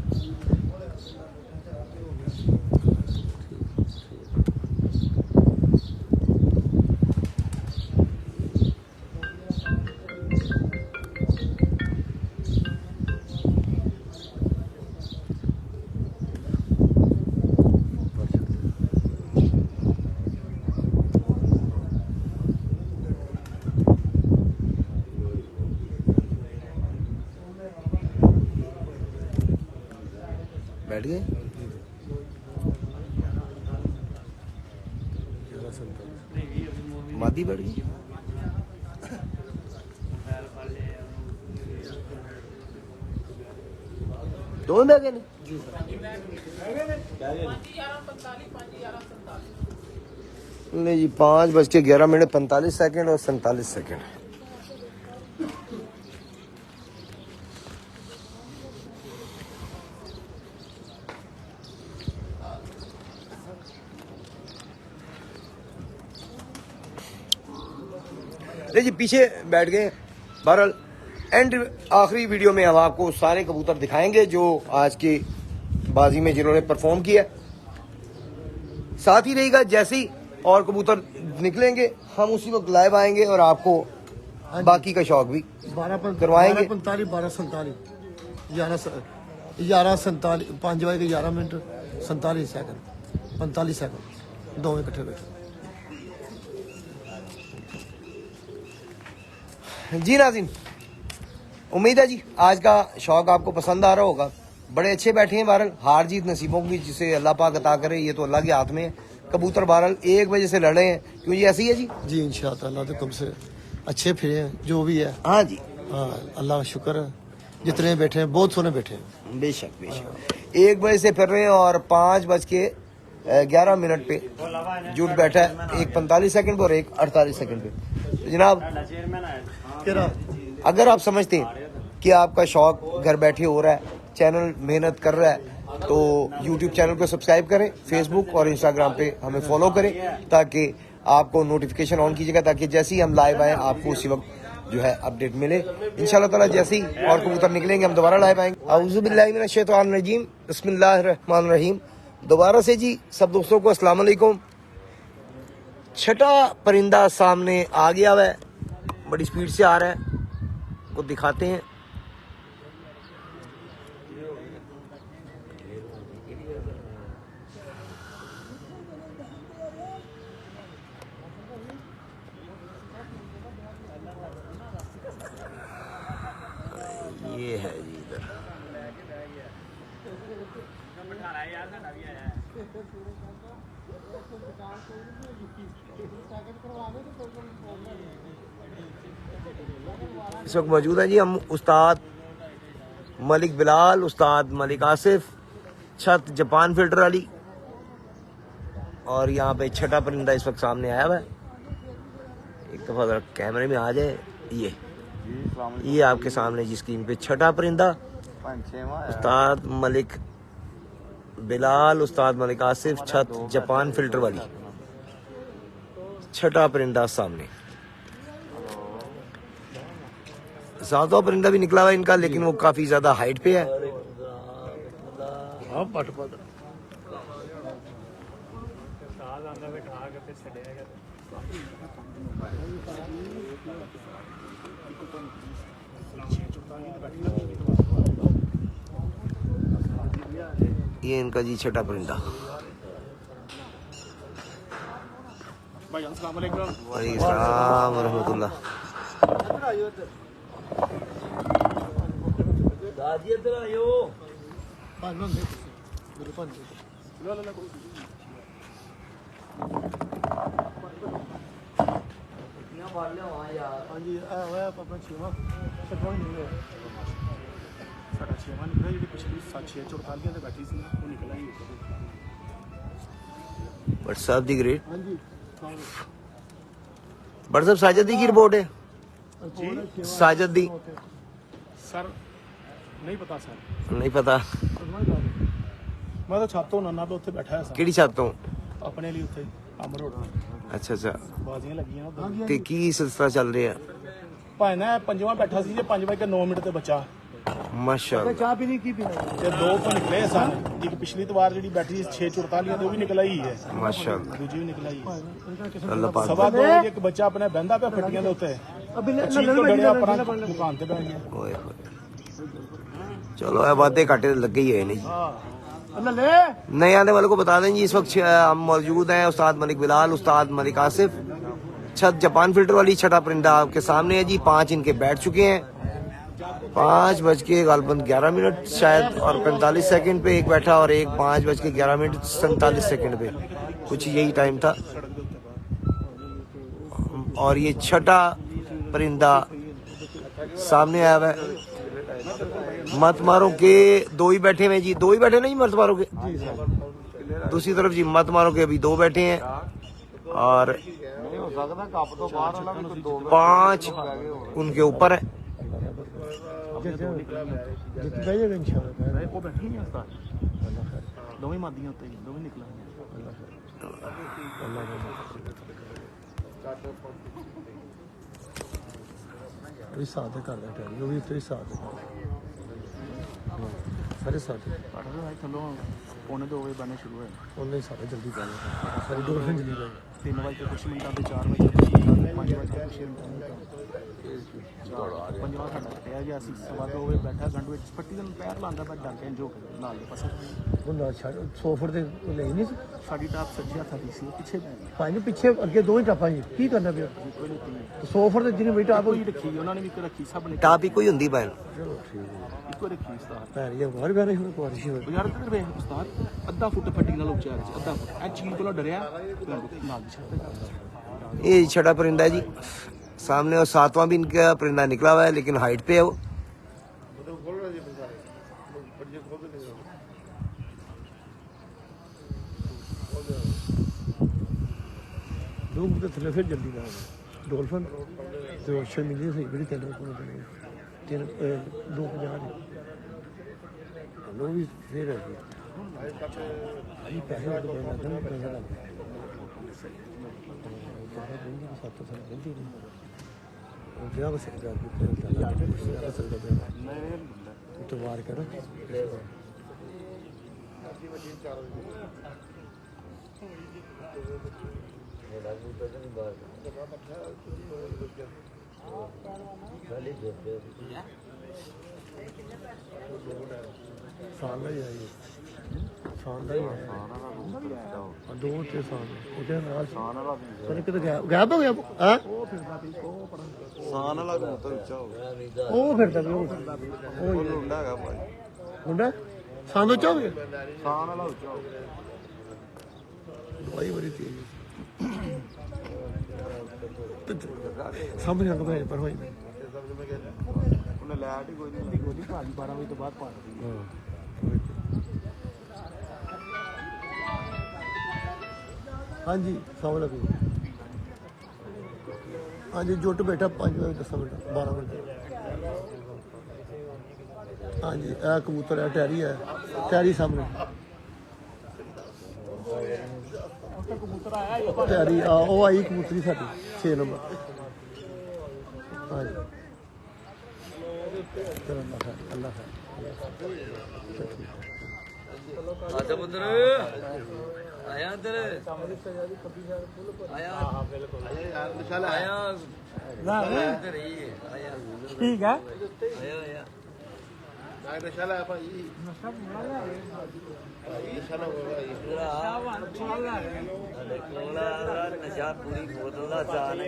बैठ गए मादी बैठ गई दो में गए नहीं जी 5:11:45 और 47 सेकंड जी पीछे बैठ गए। बहरहाल एंड आखिरी वीडियो में हम आपको सारे कबूतर दिखाएंगे जो आज की बाजी में जिन्होंने परफॉर्म किया। साथ ही रहेगा जैसे ही और कबूतर निकलेंगे हम उसी वक्त लाइव आएंगे और आपको बाकी का शौक भी 12 करवाएंगे। 45 12 47 11 47 5 ਵਜੇ 11 ਮਿੰਟ 47 ਸੈਕਿੰਡ 45 ਸੈਕਿੰਡ ਦੋਵੇਂ ਇਕੱਠੇ ਬੈਠੇ। जी नाज़रीन, उम्मीद है जी आज का शौक आपको पसंद आ रहा होगा। बड़े अच्छे बैठे हैं बहरहाल, हार जीत नसीबों की जिसे अल्लाह पाक अता करे, ये तो अल्लाह के हाथ में है। कबूतर बहरहाल 1 बजे से लड़ रहे हैं, क्यों जी ऐसी है जी? जी इंशाअल्लाह अल्लाह के हुक्म से अच्छे फिरे हैं जो भी है। हाँ जी, हाँ अल्लाह का शुक्र है, जितने बैठे हैं बहुत सोने बैठे हैं। बेशक बेशक 1 बजे से फिर रहे हैं और 5:11 पे जुट बैठा है, एक 45 सेकंड पे और एक 48 सेकंड पे। तो जनाब, अगर आप समझते हैं कि आपका शौक घर बैठे हो रहा है, चैनल मेहनत कर रहा है, तो YouTube चैनल को सब्सक्राइब करें, फेसबुक और इंस्टाग्राम पे हमें फॉलो करें ताकि आपको नोटिफिकेशन ऑन कीजिएगा, ताकि जैसे ही हम लाइव आए आपको उसी वक्त जो है अपडेट मिले। इंशाल्लाह ताला जैसे ही और कबूतर निकलेंगे हम दोबारा लाइव आएंगे। औज़ु बिल्लाहि मिनश शैतानिर रजीम, बिस्मिल्लाहिर रहमानिर रहीम। दोबारा से जी सब दोस्तों को अस्सलाम वालेकुम। छठा परिंदा सामने आ गया है, बड़ी स्पीड से आ रहा है, को दिखाते हैं। ये है जी इधर। इस वक्त मौजूद है जी हम उस्ताद मलिक बिलाल, उस्ताद मलिक आसिफ, छत जापान फिल्टर वाली, और यहाँ पे छठा परिंदा इस वक्त सामने आया हुआ है। एक दफा जरा कैमरे में आ जाए, ये आपके सामने जी स्क्रीन पे छठा परिंदा, उस्ताद मलिक बिलाल, उस्ताद मलिक आसिफ, छत जापान फिल्टर वाली, छठा परिंदा सामने। सातवां परिंदा भी निकला हुआ है इनका, लेकिन वो काफी ज्यादा हाइट पे है। ये इनका जी छठा परिंदा। वालेकुम रहमतुल्लाह। ਹਾਂਜੀ ਆ ਹੋਇਆ ਆਪਣਾ 6ਵਾਂ ਛੱਡਵਾਂ ਨਹੀਂ ਹੋਇਆ ਸਾਡਾ 6ਵਾਂ ਨਿਕਲਿਆ, ਜਿਹੜੀ ਪਿਛਲੀ 6-4 ਤੇ ਬੈਠੀ ਸੀ ਉਹ ਨਿਕਲ ਆਈ। व्हाट्सएप दी ग्रेट ਹਾਂਜੀ व्हाट्सएप साजिद दी की रिपोर्ट है ਜੀ साजिद दी ਸਰ ਨਹੀਂ ਪਤਾ ਸਰ, नहीं पता ਮੈਂ ਤਾਂ ਛੱਤ ਤੋਂ ਨੰਨਾ ਤੇ ਉੱਥੇ ਬੈਠਾ ਸਰ, केड़ी छत तो? ਆਪਣੇ ਲਈ ਉੱਥੇ ਅਮਰ ਰੋਡ अच्छा अच्छा, ਬਾਜ਼ੀਆਂ ਲੱਗੀਆਂ ਉੱਧਰ। ते की सिलसिला चल रहा है? ਭਾਵੇਂ ਨਾ ਪੰਜਵਾਂ ਬੈਠਾ ਸੀ ਜੇ 5:09 ਤੇ ਬੱਚਾ माशाल्लाह। ਚਾਹ ਪੀਣੀ ਕੀ ਪੀਣਾ ਤੇ ਦੋ ਤੋਂ ਨਿਕਲੇ ਸਨ। ਇੱਕ ਪਿਛਲੀ ਵਾਰ ਜਿਹੜੀ ਬੈਠੀ ਸੀ 6:44 ਤੇ ਉਹ ਵੀ ਨਿਕਲ ਆਈ ਹੈ, माशाल्लाह, ਦੂਜੀ ਵੀ ਨਿਕਲ ਆਈ ਹੈ। अल्लाह पाक। ਸਵਾ ਦੋ ਵਜੇ ਇੱਕ ਬੱਚਾ ਆਪਣੇ ਬਹਿੰਦਾ ਪਿਆ ਫੱਟੀਆਂ ਦੇ ਉੱਤੇ, ਚੀਕ ਤੋਂ ਡਰਿਆ ਆਪਣਾ ਦੁਕਾਨ ਤੇ ਬਹਿ ਗਿਆ। ओए होए। चलो ये बातें काटे तो लग गई है नहीं। नए आने वालों को बता दें जी, इस वक्त हम मौजूद हैं उस्ताद मलिक बिलाल, उस्ताद मलिक आसिफ, छत जापान फिल्टर वाली, छठा परिंदा आपके सामने है जी। 5 इनके बैठ चुके हैं, 5:11 शायद और 45 सेकंड पे एक बैठा, और एक 5:11 47 सेकंड पे, कुछ यही टाइम था। और ये छठा परिंदा सामने आया हुआ है। मत मारो के दो ही बैठे हुए जी, दो ही बैठे नहीं मत मारो के। दूसरी तरफ जी मत मारो के अभी 2 बैठे हैं, और 5 उनके ऊपर है। ਬਹਿ ਜਾਏਗਾ ਇਨਸ਼ਾਅੱਲਾ। ਉਹ ਬੈਠੀ ਨਹੀਂ ਉਸਤਾਦ, ਦੋਵੇਂ ਮਾਦੀਆਂ ਉੱਤੇ ਹੀ, ਦੋਵੇਂ ਨਿਕਲਾਂਗੇ। ਵੀ ਸਾਥ ਦੇ ਕਰਦਾ ਟੈਰੀ, ਉਹ ਵੀ ਉੱਤੇ ਹੀ ਸਾਥ ਦੇ ਸਾਰੇ ਸਾਥ ਥੱਲੋਂ ਪੌਣੇ 2 ਵਜੇ ਬਣਨੇ ਸ਼ੁਰੂ ਹੋਏ ਉਹਨੇ ਸਾਰੇ ਜਲਦੀ ਪੈ ਗਏ ਸਾਰੀ ਡੋਲਫਿਨ ਜਲਦੀ ਪੈ 3 ਵਜੇ ਤੇ ਕੁਛ ਮਿੰਟਾਂ ਤੇ 4 ਵਜੇ ਕੁਛ ਮਿੰਟਾਂ ਤੇ 5 ਵਜੇ ਕੁਛ ਮਿੰਟਾਂ ਪੰਜਵਾਂ ਸਾਡਾ ਕੱਟਿਆ ਗਿਆ ਸੀ ਸਵਾ 2 ਵਜੇ ਬੈਠਾ ਗੰਢ ਵਿੱਚ ਪੱਟੀ ਨੂੰ ਪੈਰ ਲਾਉਂਦਾ ਪਰ ਡਰ ਕੇ ਜੋ ਨਾਲ ਦੇ ਪਾਸੇ ਹੁੰਦਾ ਛੱਡ 100 ਫੁੱਟ ਦੇ ਲਈ ਨਹੀਂ ਸੀ ਸਾਡੀ ਟਾਪ ਸੱਜਿਆ ਸਾਡੀ ਸੀ ਪਿੱਛੇ ਪੰਜ ਪਿੱਛੇ ਅੱਗੇ ਦੋ ਹੀ ਟਾਪਾਂ ਜੀ ਕੀ ਕਰਨਾ ਪਿਆ ਕੋਈ ਨਹੀਂ 100 ਫੁੱਟ ਦੇ ਜਿਹਨੇ ਬਈ ਟਾਪ ਕੋਈ ਰੱਖੀ ਉਹਨਾਂ ਨੇ ਵੀ ਇੱਕ ਰੱਖੀ ਸਭ ਨੇ ਟਾਪ ਹੀ ਕੋਈ ਹੁੰਦੀ ਭੈਣ ਚਲੋ ਠੀਕ ਹੈ ਇੱਕੋ ਰੱਖੀ ਉਸਤਾਦ ਭੈਣ ਜੀ ਬਾਹਰ ਬੈਠੇ ਹੁਣ ਬਾਰਿਸ਼ ਹੋ ਯਾਰ ਤੇ ਵੇਖ ਉਸਤਾਦ ਅੱਧਾ ਫੁੱਟ ਫੱਟੀ ਨਾਲ ਉੱਚਾ ਸੀ ਅੱਧਾ ਫੁੱਟ ਇਹ ਚੀਲ ਕੋਲੋਂ ਡਰਿਆ ਨਾਲ ਦੀ ਛੱਤ ये छठा परिंदा है जी सामने और 7वां भी इनका परिंदा निकला हुआ है लेकिन हाइट पे है वो लोग तो थले फिर जल्दी ना डॉल्फिन तो शर्मिंदगी से बड़ी तेल को तीन 250 लोग भी फिर है ये पैसे तो बड़ा दम पैसा लगा सात साल जल्दी नहीं क्या बस तो वार करो साल ही आई ਸਾਨ ਦਾ ਹੀ ਹੈ ਦੋ ਤੇ ਸਾਨ ਉਹਦੇ ਨਾਲ ਸਾਨ ਵਾਲਾ ਸਰ ਕਿਤੇ ਗਾਇਬ ਹੋ ਗਿਆ ਹਾਂ ਉਹ ਫਿਰਦਾ ਵੀ ਉਹ ਪੜਾ ਸਾਨ ਵਾਲਾ ਕਬੂਤਰ ਉੱਚਾ ਹੋ ਗਿਆ ਉਹ ਫਿਰਦਾ ਵੀ ਉਹ ਮੁੰਡਾ ਹੈਗਾ ਭਾਈ ਮੁੰਡਾ ਸਾਨ ਉੱਚਾ ਹੋ ਗਿਆ ਸਾਨ ਵਾਲਾ ਉੱਚਾ ਹੋ ਗਿਆ ਦਵਾਈ ਬੜੀ ਤੇਜ਼ ਸਾਹਮਣੇ ਆ ਪਰ ਹੋਈ ਉਹਨੇ ਲੈਟ ਹੀ ਕੋਈ ਨਹੀਂ ਗੋਲੀ ਭਾਜੀ 12 ਵਜੇ ਤੋਂ ਬਾਅਦ ਪਾ ਦਿੱਤੀ हाँ जी सलामकुम हाँ जी जुट बैठा 5 बजे 10 मिनट 12 मिनट हाँ जी यह कबूतर है टैरी सामने टैरी वो आई कबूतरी साडी 6 नंबर हाँ जी अल्लाह आजा पुत्र आया अंदर आया आया इधर ही आया ठीक है आया आया नशा पूरी बोतल का चाल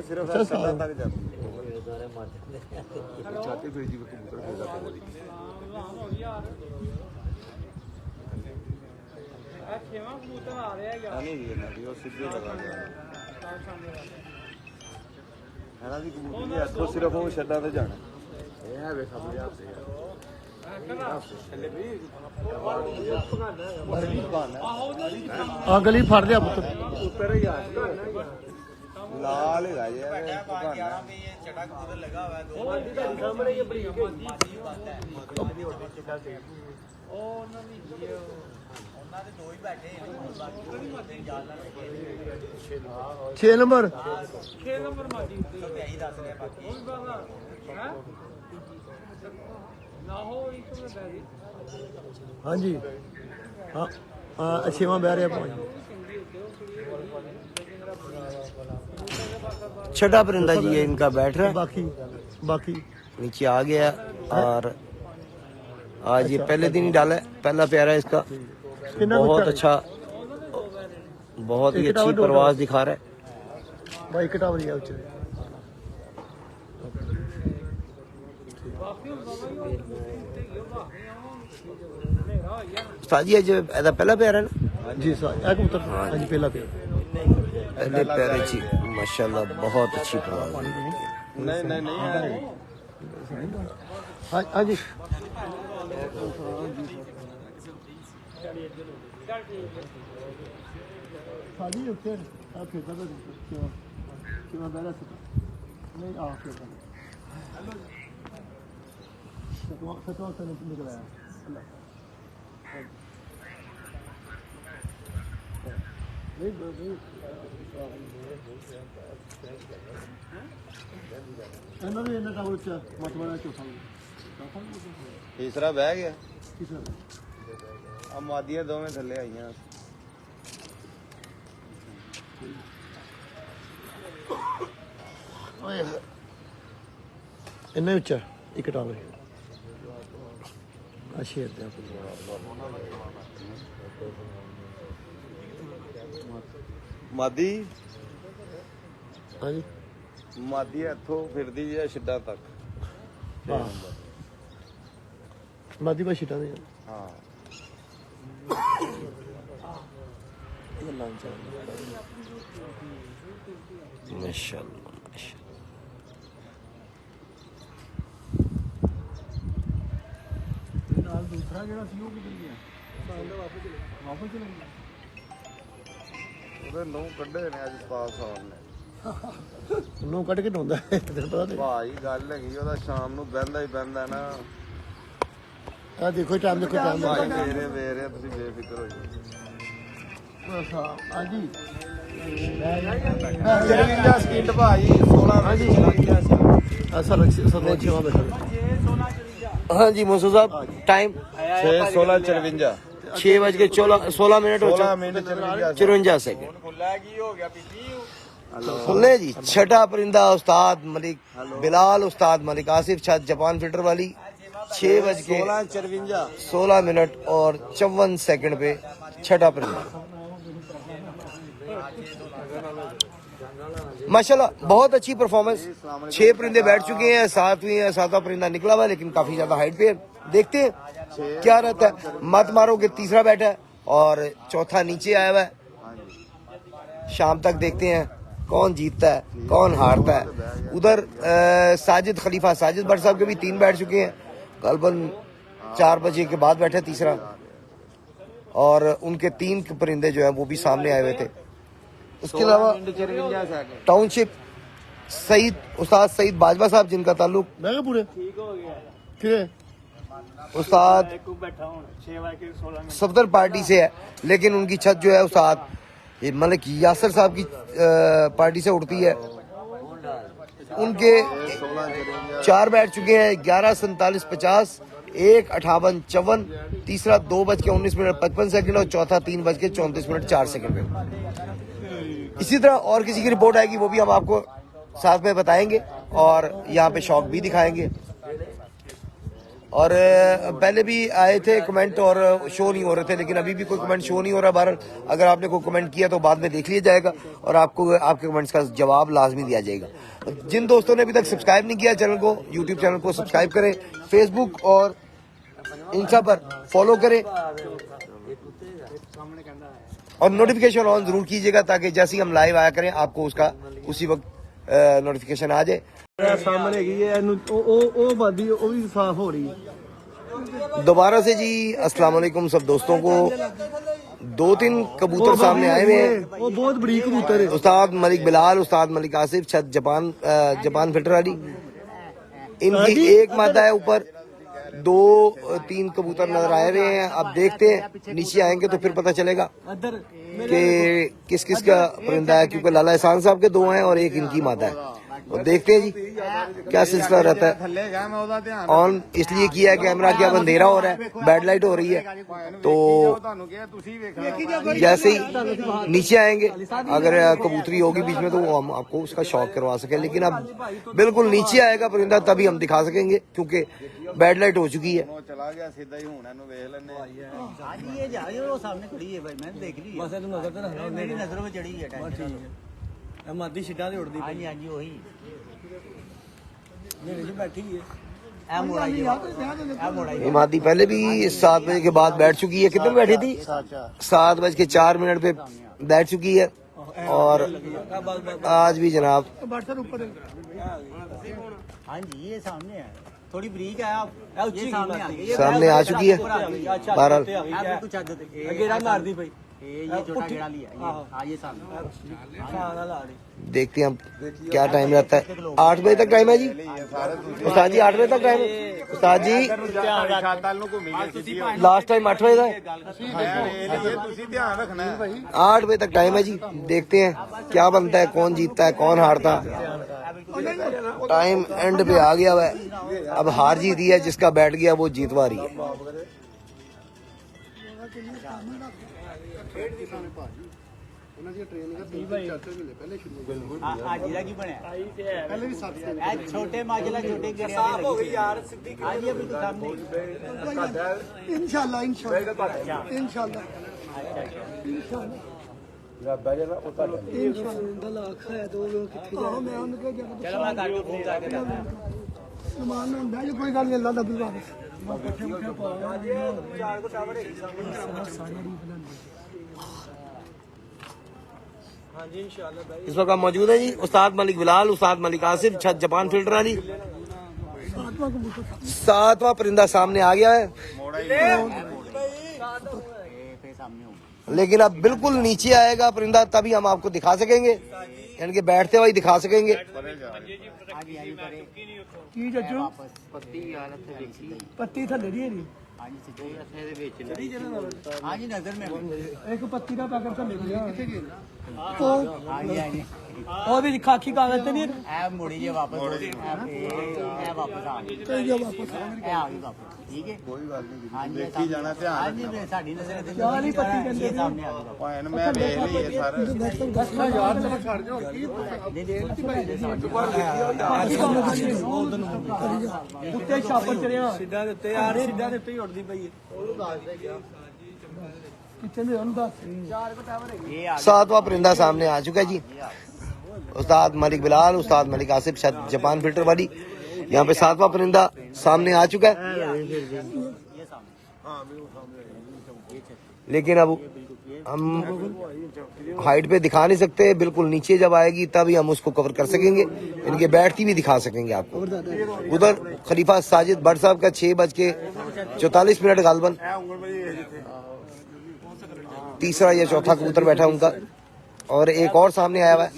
ਸਿਰਫ ਸੱਦਾ ਤੱਕ ਜਾਂਦੀ ਚਾਹਤੇ ਫਿਰ ਜੀ ਕਬੂਤਰ ਫੇਰਦਾ ਕੋਲ ਛੇਵਾਂ ਕਬੂਤਰ ਆ ਰਿਹਾ ਹੈਗਾ ਨਹੀਂ ਜੀ ਇਹਨਾਂ ਦੀ ਉਹ ਸਿੱਧੇ ਲਗਾ ਗਿਆ ਇਹਨਾਂ ਦੀ ਕਬੂਤਰੀ ਦੇ ਹੱਥੋਂ ਸਿਰਫ ਉਹ ਛੱਡਾਂ ਤੇ ਜਾਣਾ ਇਹ ਹੈ ਵੇ ਖਬਰ ਆ ਆ ਗਲੀ ਫੜ ਲਿਆ ਪੁੱਤਰ ਉੱਪਰ ਹੀ ਆ ਲਾਲ ਹੈਗਾ ਜੀ चटा कबूतर लगा हुआ है ਸਾਹਮਣੇ ਇਹ ਬਰੀਕ ਉਹਨਾਂ ਦੇ ਦੋ ਹੀ ਬੈਠੇ ਬਾਕੀ ਜਾਲ ਨਾਲ 6 ਨੰਬਰ 6 ਨੰਬਰ ਮਾਜੀ ਉੱਤੇ ਇਹੀ ਦੱਸ ਰਿਹਾ ਬਾਕੀ ਉਹ ਵੀ ਬਾਗਾ ਹੈ ਨਾ ਹੋ ਇੱਕ ਮੈਂ ਬੈਰੀ हाँ जी हाँ अच्छेवा बह रहा पानी छठा परिंदा जी ये इनका बैठ रहा है बाकी नीचे आ गया और आज ये पहले दिन ही डाला है पहला प्यारा इसका बहुत अच्छा बहुत ही अच्छी परवाज दिखा रहा है भाई कटावरी है उच्च उस्ताद जी जो ऐसा पहला प्यारा है ना जी सर कबूतर हाँ जी पहला प्यारा पहले प्यारे जी माशाल्लाह बहुत अच्छी परवाज नहीं हाँ जी साड़ी उत्ते आ फिरदा किवा बैरा नहीं आ फिरदा सतवा से निकल आया ਇਹਨਾਂ ਦੇ ਇਹਨਾਂ ਟਾਵਰ ਚ ਮਤਵਾਣਾ ਚੌਥਾ ਤੀਸਰਾ ਬਹਿ ਗਿਆ ਕਿਸੇ ਆ ਮਾਦੀਆਂ ਦੋਵੇਂ ਥੱਲੇ ਆਈਆਂ ਓਏ ਇੰਨੇ ਉੱਚਾ ਇੱਕ ਟਾਵਰ ਆ ਸ਼ੇਰ ਤੇ ਮਾਦੀ ਹਾਂਜੀ ਮਾਦੀ ਇੱਥੋਂ ਫਿਰਦੀ ਜੇ ਛਿੱਡਾ ਤੱਕ ਹਾਂ ਮਾਦੀ ਬਸ਼ੀਟਾ ਦੇ ਹਾਂ ਇਹ ਲਾਂਚਾ माशाल्लाह ਨਾਲ ਦੂਸਰਾ ਜਿਹੜਾ ਸੀ ਉਹ ਕਿੱਧਰ ਗਿਆ ਵਾਪਸ ਚਲੇ ਗਿਆ ਉਹਦੇ ਨੂੰ ਕੱਢੇ ਨੇ ਅੱਜ ਉਸਤਾਦ ਸਾਹਿਬ ਨੇ ਨੂੰ ਕੱਢ ਕੇ ਢੋਂਦਾ ਤੈਨੂੰ ਪਤਾ ਤੇ ਭਾਈ ਗੱਲ ਹੈਗੀ ਉਹਦਾ ਸ਼ਾਮ ਨੂੰ ਬਹਿੰਦਾ ਹੀ ਬਹਿੰਦਾ ਨਾ ਆ ਦੇਖੋ ਟਾਈਮ ਦੇਖੋ ਟਾਈਮ ਭਾਈ ਮੇਰੇ ਵੇਰੇ ਤੁਸੀਂ ਬੇਫਿਕਰ ਹੋ ਜਾਓ ਬਸ ਹਾਂਜੀ 54 ਸਕਿੰਟ ਭਾਈ 16 ਹਾਂਜੀ ਅਸਲ ਸਰਨੇ ਛੇਵਾ ਬੈਠਾ हाँ जी मोसू साहब टाइम 6 16 54 6:16 मिनट 16 ਮਿੰਟ 54 सेकंड ਖੁੱਲਾ ਕੀ ਹੋ ਗਿਆ ਪੀਪੀ सुन ले जी छठा परिंदा उस्ताद मलिक बिलाल उस्ताद मलिक आसिफ छत जापान फिल्टर वाली 6:16 मिनट और 54 सेकंड पे छठा परिंदा माशाल्लाह बहुत अच्छी परफॉर्मेंस 6 परिंदे बैठ चुके हैं, सातवां परिंदा निकला हुआ है लेकिन काफी ज्यादा हाइट पे है। देखते हैं क्या रहता है। मत मारो के तीसरा बैठा है और चौथा नीचे आया हुआ है। शाम तक देखते हैं कौन जीतता है कौन हारता है। उधर साजिद खलीफा साजिद भट्ट साहब के भी 3 बैठ चुके हैं, गलबन 4 बजे के बाद बैठा तीसरा, और उनके 3 परिंदे जो है वो भी सामने आए हुए थे। उसके अलावा टाउनशिप सईद उस्ताद सईद बाजवा साहब जिनका ताल्लुक मैं पूरे ठीक हो गया ठीक है उस्ताद एक बैठा हूँ 6:16 सफदर पार्टी से है, लेकिन उनकी छत जो है उस्ताद ये मलिक यासर साहब की पार्टी से उड़ती है। उनके 4 बैठ चुके हैं, 11:47:50, 1:58:54, तीसरा 2:19:55 और चौथा 3:34:4 पे। इसी तरह और किसी की रिपोर्ट आएगी वो भी हम आपको साथ में बताएंगे और यहाँ पे शौक भी दिखाएंगे। और पहले भी आए थे कमेंट और शो नहीं हो रहे थे, लेकिन अभी भी कोई कमेंट शो नहीं हो रहा। बहरहाल अगर आपने कोई कमेंट किया तो बाद में देख लिया जाएगा और आपको आपके कमेंट्स का जवाब लाजमी दिया जाएगा। जिन दोस्तों ने अभी तक सब्सक्राइब नहीं किया चैनल को, यूट्यूब चैनल को सब्सक्राइब करें, फेसबुक और इंस्टा पर फॉलो करें और नोटिफिकेशन ऑन जरूर कीजिएगा ताकि जैसे ही हम लाइव आया करें आपको उसका उसी वक्त नोटिफिकेशन आ जाए। सामने ਹੈਗੀ ਹੈ ਇਹਨੂੰ ਉਹ ਬਾਦੀ ਉਹ ਵੀ ਸਾਫ਼ ਹੋ ਰਹੀ ਹੈ। दोबारा से जी अस्सलाम वालेकुम सब दोस्तों को। 2-3 कबूतर सामने आए हुए हैं। ਉਹ ਬਹੁਤ ਬਰੀਕ ਕਬੂतर ਹੈ। उस्ताद मलिक बिलाल उस्ताद मलिक आसिफ छत जापान फिल्टर वाली, इनकी एक मादा है ऊपर, 2-3 कबूतर नजर आए हुए हैं। अब देखते हैं नीचे आएंगे तो फिर पता चलेगा कि किस किस का परिंदा है, क्योंकि लाला एहसान साहब के 2 हैं और एक इनकी मादा है। और देखते हैं जी क्या सिलसिला रहता है। ऑन इसलिए किया है कैमरा कि अब अंधेरा हो रहा है, बैड लाइट हो रही है, तो जैसे ही नीचे आएंगे अगर कबूतरी होगी बीच में तो वो हम आपको उसका शौक करवा सके। लेकिन अब बिल्कुल नीचे आएगा परिंदा तभी हम दिखा सकेंगे क्योंकि बैड लाइट हो चुकी है। चला गया सीधा ही हुन ਇਹਨੂੰ ਵੇਖ ਲੈਣੇ आज ये जा रही है वो सामने खड़ी है भाई मैंने देख ली है। ਬਸ ਇਹਨੂੰ ਨਜ਼ਰ ਤੇ ਰੱਖਣਾ मेरी नजरों में चढ़ी है टाइम। ਠੀਕ ਹੈ ਇਹ ਮਾਦੀ ਛਿੱਟਾਂ ਤੇ ਉੜਦੀ हाँ जी हाँ जी वही ਮੇਰੇ ਜੀ ਬੈਠੀ ਹੈ। ए मोड़ा ये ये मादी पहले भी 7 बजे के बाद बैठ चुकी है। कितने में बैठी थी? 7:04 पे बैठ चुकी है। और आज भी जनाब हाँ जी ये सामने है थोड़ी ब्रीक है आप ये सामने आ गई सामने आ चुकी है। बहरहाल आप कुछ आदत है ਅੱਗੇ ਰਾ ਮਾਰਦੀ ਪਈ ये छोटा गेड़ा लिया ये हाँ ये सामने देखते हैं हम क्या टाइम रहता है। 8 बजे तक टाइम है जी उस्ताद जी, 8 बजे तक टाइम है उस्ताद जी। लास्ट टाइम 8 बजे था, 8 बजे तक टाइम है जी। देखते हैं क्या बनता है, कौन जीतता है कौन हारता। टाइम एंड पे आ गया है, अब हार जीत है, जिसका बैठ गया वो जीतवा रही है। आजीरा की बने छोटे माजला छोटे गेड़े हो गई यार सिद्धी आज ये बिल्कुल सामने इंशाल्लाह इंशाल्लाह इंशाल्लाह कोई गल नहीं अल्लाह नबी इस वक्त मौजूद है जी उस्ताद मलिक बिलाल, उस्ताद मलिक आसिफ, छत जापान फिल्टर वाली। 7वां परिंदा सामने आ गया है, लेकिन अब बिल्कुल नीचे आएगा परिंदा तभी हम आपको दिखा सकेंगे, यानी कि बैठते हुए दिखा सकेंगे। पत्ती थले दी नहीं हाँ जी नजर में एक पत्ती का पैकेट थले दिया और भी खाकी कागज तो नहीं मुड़ी ये वापस वापस आ गई तो ये वापस आ गई वापस ठीक है कोई बात नहीं हाँ जी देखी जाना ध्यान हाँ जी साड़ी नजर से क्या नहीं पत्ती कहंदे सामने आ गया पॉइंट मैं देख ली ये सारा 10 यार चलो छड़ जाओ ਉੱਤੇ ਛਾਪਰ ਚੜਿਆ ਸਿੱਧਾ ਦੇ ਉੱਤੇ ਯਾਰ ਸਿੱਧਾ ਦੇ ਉੱਤੇ ਹੀ ਉੱਡਦੀ ਪਈ ਹੈ ਕਿੱਥੇ ਨੇ ਹੁਣ ਦੱਸ 4 ਘਟਾਵਰ ਹੈ। 7वां परिंदा सामने आ चुका है जी उस्ताद मलिक बिलाल, उस्ताद मलिक आसिफ, छत जापान फिल्टर वाली। यहाँ पे 7वां परिंदा सामने आ चुका है, लेकिन अब हम हाइट पे दिखा नहीं सकते, बिल्कुल नीचे जब आएगी तभी हम उसको कवर कर सकेंगे, इनके बैठती भी दिखा सकेंगे आपको। उधर खलीफा साजिद भट्ट साहब का 6:44 गालबन तीसरा या चौथा कबूतर बैठा उनका, और एक और सामने आया हुआ है।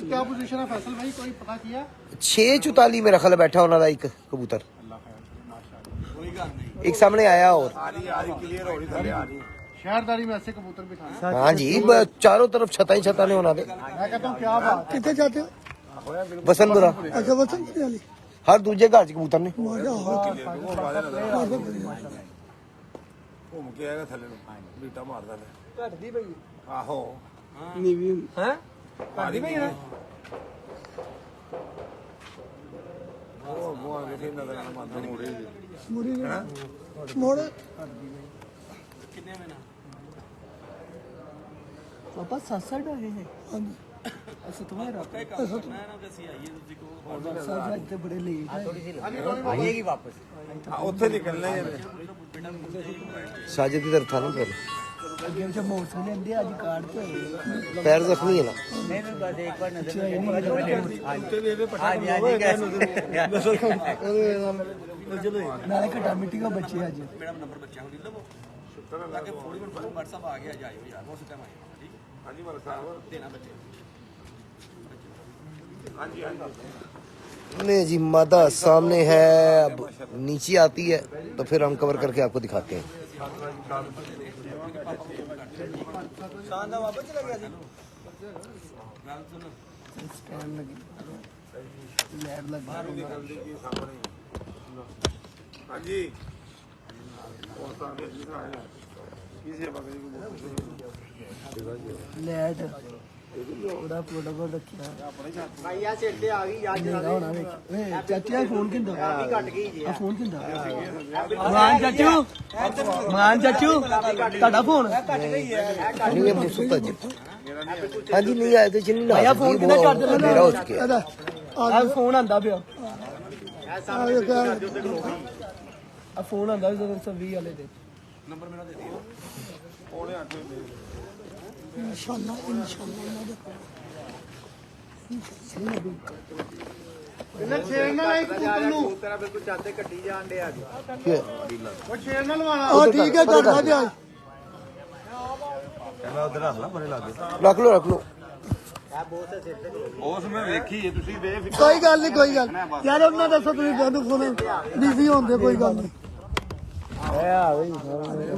क्या पोजीशन है फैसल भाई, कोई पता किया? 6:44 में रखल बैठा होना था एक कबूतर, एक सामने आया और शहरदारी में ऐसे कबूतर बिठाए। हाँ जी, चारों तरफ छता ही छता नहीं होना थे। मैं कहता हूँ क्या बात, कितने जाते हो? वसंतपुरा अच्छा वसंत वाली हर दूजे घर च कबूतर ने। ਘੁੰਮ ਕੇ ਆਏਗਾ ਥੱਲੇ ਨੂੰ ਬੀਟਾ ਮਾਰਦਾ ਨੇ ਘਟਦੀ ਪਈ ਆਹੋ ਨੀਵੀਂ ਹੈ ਘਟਦੀ ਪਈ ਨਾ ਉਹ ਅੱਗੋਂ ਆ ਕੇ ਫਿਰ ਨਜ਼ਰ ਆਣਾ ਮਾਰਦਾ ਮੋੜੇ ਮੁੜੀ ਮੋੜ पापा 7 आए हैं अच्छा तुम्हारा इतने बड़े लेट आएगी वापस ਉੱਥੇ ਨਿਕਲਣਾ ਹੀ ਹੈ साजिद की तरफ था ना पहले, जब मोटरसाइकिल लेंदे आज कार्ड पे पैर जख्मी है ना। नहीं बस एक बार नजर नाले कटा मिट्टी का बच्चे आज नहीं जी, मादा सामने है, अब नीचे आती है तो फिर हम कवर करके आपको दिखाते हैं। हाँ जी ਲੈਟ ਉਹਦਾ ਪ੍ਰੋਟੋਕਾਲ ਰੱਖਿਆ भाई यार सेट आ गई यार ਹੋਣਾ ਵੇਖ ਏ ਚਾਚਾ ਫੋਨ ਕਿੰਦਾ घट गई जी ਆ ਫੋਨ ਕਿੰਦਾ ਮਾਨ ਚਾਚੂ ਤੁਹਾਡਾ ਫੋਨ नहीं ये मुफ्त जी। हाँ जी, नहीं आए थे चिन्नी ना ਆਇਆ ਫੋਨ ਕਿੰਨਾ ਚਾਰਜਰ मेरा हो चुके हैं। ਆ ਫੋਨ ਆਂਦਾ ਪਿਆ ਆ ਫੋਨ ਆਂਦਾ 220 ਵਾਲੇ ਦੇ ਨੰਬਰ ਮੇਰਾ ਦੇ ਦਿਓ ਪੌਣੇ 8 ਵਜੇ इंशाल्लाह ਇਹਨਾਂ ਛੇੜਨਾ ਇੱਕ ਕਬੂਤਰ ਨੂੰ तेरा बिल्कुल चाहते कटी जान दे आज ये ਉਹ ਛੇੜਨਾ ਲਵਾਣਾ ਉਹ ਠੀਕ ਹੈ ਕਰਦਾ ਤੇ ਮੈਂ ਉਧਰ ਰੱਖ ਲਾ ਬੜੇ ਲੱਗੇ रख लो रख लो ਉਸ ਮੈਂ ਵੇਖੀ ਤੁਸੀਂ ਵੇਖ ਕੋਈ ਗੱਲ ਨਹੀਂ ਕੋਈ ਗੱਲ ਯਾਰ ਉਹਨਾਂ ਦੱਸੋ ਤੁਸੀਂ ਤੁਹਾਨੂੰ ਫੋਨ ਬਿਜ਼ੀ ਹੁੰਦੇ ਕੋਈ ਗੱਲ ਨਹੀਂ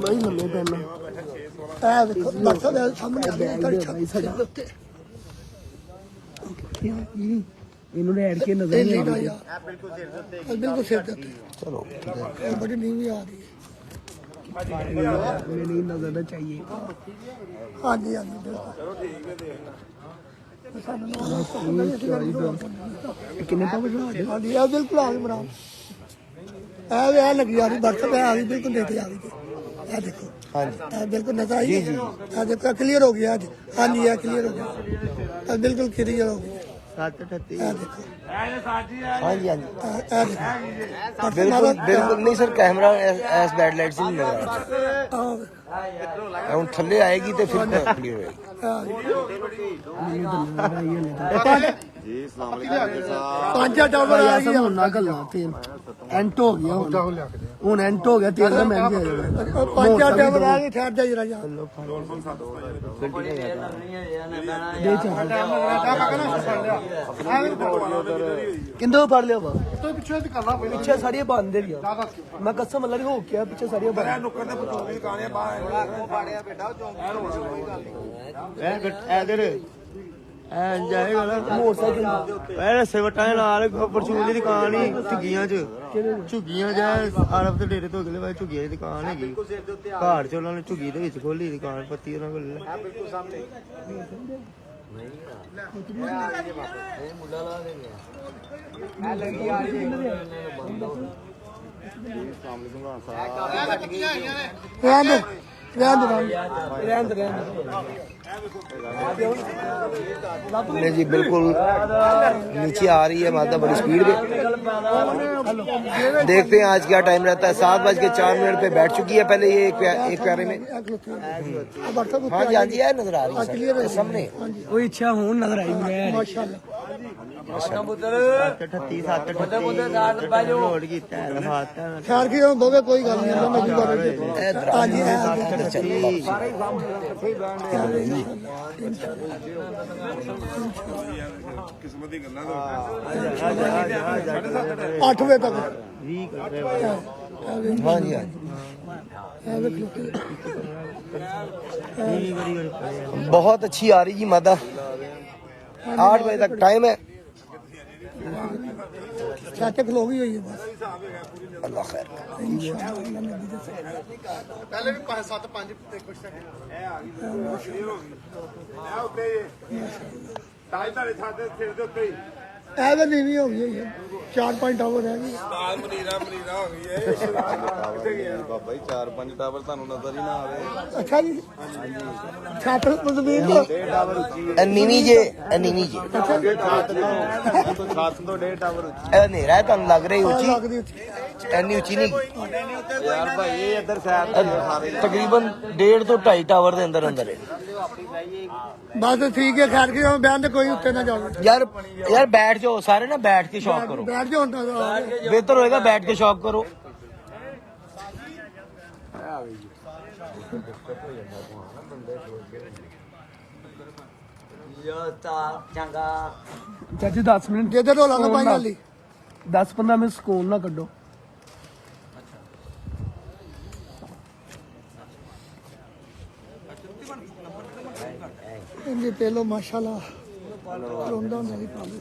ਬਈ ਲੰਮੇ ਪੈਣਾ ਆ ਦੇਖੋ ਡਾਕਟਰ ਸਾਹਿਬ ਸਾਹਮਣੇ ਤੁਹਾਡੀ ਛੱਤ ਦੇ ਉੱਤੇ ਇਹਨੂੰ ਐਡ ਕੇ ਨਜ਼ਰ ਨਹੀਂ ਆਉਂਦੀ ਬਿਲਕੁਲ ਸਿਰ ਦੇ ਉੱਤੇ चलो बड़ी नींद आ रही है नींद नजर ना चाहिए हाँ जी हाँ जी किन्ने पापा हाँ जी बिल्कुल आ गई इमरान ए लगी आ रही बर्फ पे आ गई बिल्कुल लेते आ गई ये देखो हाँ जी बिल्कुल नजर आई देखो क्लियर हो गया आज हाँ जी क्लियर हो गया बिल्कुल क्लियर हो गया 738 देखो हाँ जी हाँ जी देखो बिल्कुल बिल्कुल नहीं sir camera S bad light से नहीं लग रहा हम थल्ले आएगी तो फिर क्लियर होएगी पांच टावर आ गया होना गल्ला तेल एंट हो गया हुन एंट हो गया तेल का महंगा हो गया पांच टावर आ गए ठहर जा जरा जा किंदो पढ़ लिया तो पीछे करना पीछे सारी बंद है मैं कसम अल्लाह की हो गया पीछे सारी बंद नुक्कड़ ते पटोल दी दुकान है बाहर पाड़िया बेटा इधर जाएगा ना मोटरसाइकिल रस्से वटाने नाल परचून दी दुकान ही झुग्गियां जा आरब ते डेरे तो अगले पासे झुग्गियां दी दुकान हैगी घाड़ च उन्होंने झुग्गी दे विच खोली दुकान पत्ती उन्हां कोल बिल्कुल सामने नहीं जी बिल्कुल नीचे आ रही है माता बड़ी स्पीड में देखते हैं आज क्या टाइम रहता है 7:04 पे बैठ चुकी है पहले ये एक प्यारे में हाँ जी हाँ जी है नजर आ रही है सामने कोई इच्छा हो नजर आई माशाल्लाह खैर की होगा कोई गल नहीं हाँ जी आठ बजे तक हाँ जी बहुत अच्छी आ रही जी माता 8 बजे तक टाइम है चाचा खलो गई हुई है अल्लाह खैर पहले भी 5 7 5 कुछ ऐसे नीवी हो गई है 4-5 टावर रह गए ਮਨੀਰਾ ਹੋ ਗਈ ਏ ਬਾਬਾ ਜੀ 4-5 ਟਾਵਰ ਤੁਹਾਨੂੰ ਨਜ਼ਰ ਹੀ ਨਾ ਆਵੇ अच्छा जी छत मजबूत ਨੀਵੀਂ ਜੇ ਨੀਵੀਂ ਜੇ ਛੱਤ ਤੋਂ 1.5 ਟਾਵਰ ਉੱਚੀ ਇਹ ਹਨੇਰਾ ਹੈ ਤੁਹਾਨੂੰ ਲੱਗ ਰਹੀ ਉੱਚੀ लगती ਇੰਨੀ ਉੱਚੀ ਨਹੀਂ ਯਾਰ ਭਾਈ ਇਹ ਇੱਧਰ ਸਾਈਡ ਸਾਰੇ ਤਕਰੀਬਨ 1.5 ਤੋਂ 2.5 ਟਾਵਰ ਦੇ ਅੰਦਰ ਅੰਦਰ ਹੈ बस ठीक है खैर की बयान तो कोई उत्ते ना जाओ यार बैठ जाओ सारे ना बैठ के शॉप करो बैठ जाओ बेहतर होएगा बैठ के शॉप करो चाची 10 मिनट जे तो लगा पाई गल 10-15 मिनट सुकून ना कड्डो इनके पेलो माशाल्लाह रोंदा नहीं पालू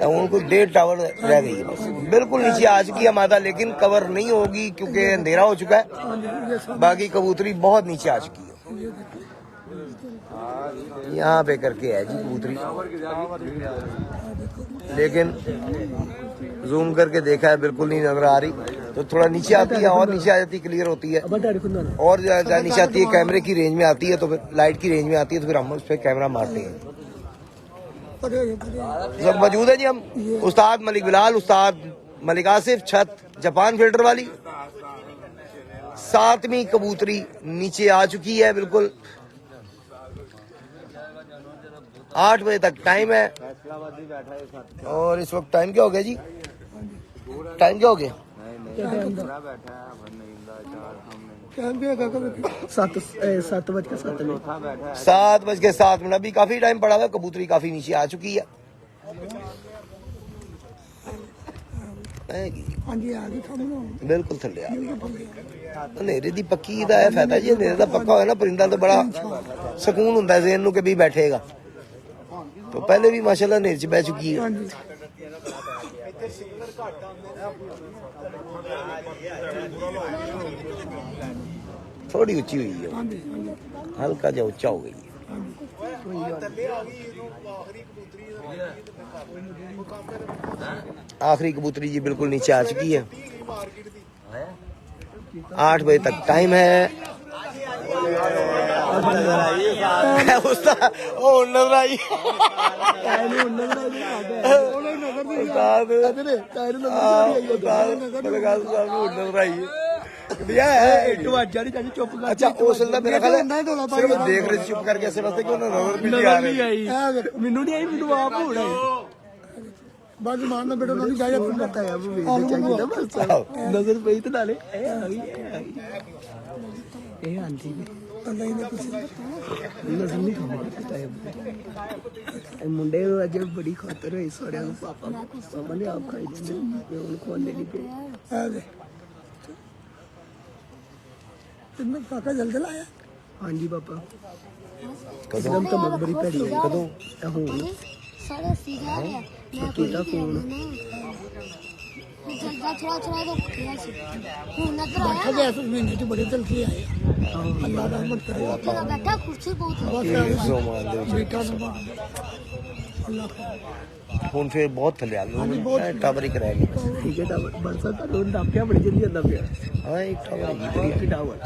उनको 1.5 टावर रह गई है बस बिल्कुल नीचे आ चुकी है माता लेकिन कवर नहीं होगी क्योंकि अंधेरा हो चुका है बाकी कबूतरी बहुत नीचे आ चुकी है यहाँ पे करके है जी कबूतरी लेकिन जूम करके देखा है बिल्कुल नहीं नजर आ रही तो थोड़ा नीचे आती है और नीचे आ जाती है क्लियर होती है और ज्यादा नीचे आती है कैमरे की रेंज में आती है तो फिर लाइट की रेंज में आती है तो फिर हम उस पर कैमरा मारते हैं सब मौजूद है जी हम उस्ताद मलिक बिलाल उस्ताद मलिक आसिफ छत जापान फिल्टर वाली 7वीं कबूतरी नीचे आ चुकी है बिल्कुल 8 बजे तक टाइम है और इस वक्त टाइम क्या हो गया जी टाइम क्या हो गया टाइम भी है 7:07 7:07 अभी काफी टाइम पड़ा हुआ है। कबूतरी काफी नीचे आ चुकी है। हाँ जी आ गई सामने बिल्कुल थले आ गई। हनेरे दी पक्की दा है फायदा जी। हनेरे दा पक्का होया ना परिंदा तो बड़ा सुकून हुंदा है ज़हन नूं कि भी बैठेगा। तो पहले भी माशाल्लाह हनेरे च बह चुकी है। हाँ जी थोड़ी ऊंची हुई है, हाँ जी हाँ जी हल्का जा ऊंचा हो गई है। आखिरी कबूतरी जी बिल्कुल नीचे आ चुकी है। 8 बजे तक टाइम है। अच्छा उस मेरा ख्याल है सिर्फ देख रहे चुप करके ऐसे वास्ते कि उन्होंने नजर आ रही मैनू नहीं आई मैनू आप हो रहा बस मारना बेटा नहीं जाए पता है नजर पई तो डाले ए आंटी नहीं नहीं कुछ नजर नहीं खा मुंडे अज बड़ी खातर हुई सारे पापा पापा ने आप खाई खोलने नहीं पे तुमने काका जल्दी लाया हाँ जी पापा कदम तो बड़ी भैड़ी है कदों सारे सीधा है मैं किता फोन जल्दा थोड़ा थोड़ा तो किया सी हूं नजर आया अच्छा जैसे महीने तो बड़ी जल्दी आए अल्लाह रहमत करे तेरा बैठा कुर्सी बहुत है बेटा अल्लाह ਹੁਣ ਫਿਰ ਬਹੁਤ ਥੱਲੇ ਆ ਗਏ। ਟਾਵਰ ਇੱਕ ਰਹਿ ਗਿਆ। ठीक है टावर बरसा था लोन दापिया बड़ी जल्दी आंदा पिया ਹਾਂ ਇੱਕ ਟਾਵਰ ਹੈਗੀ ਬੜੀ। एक टावर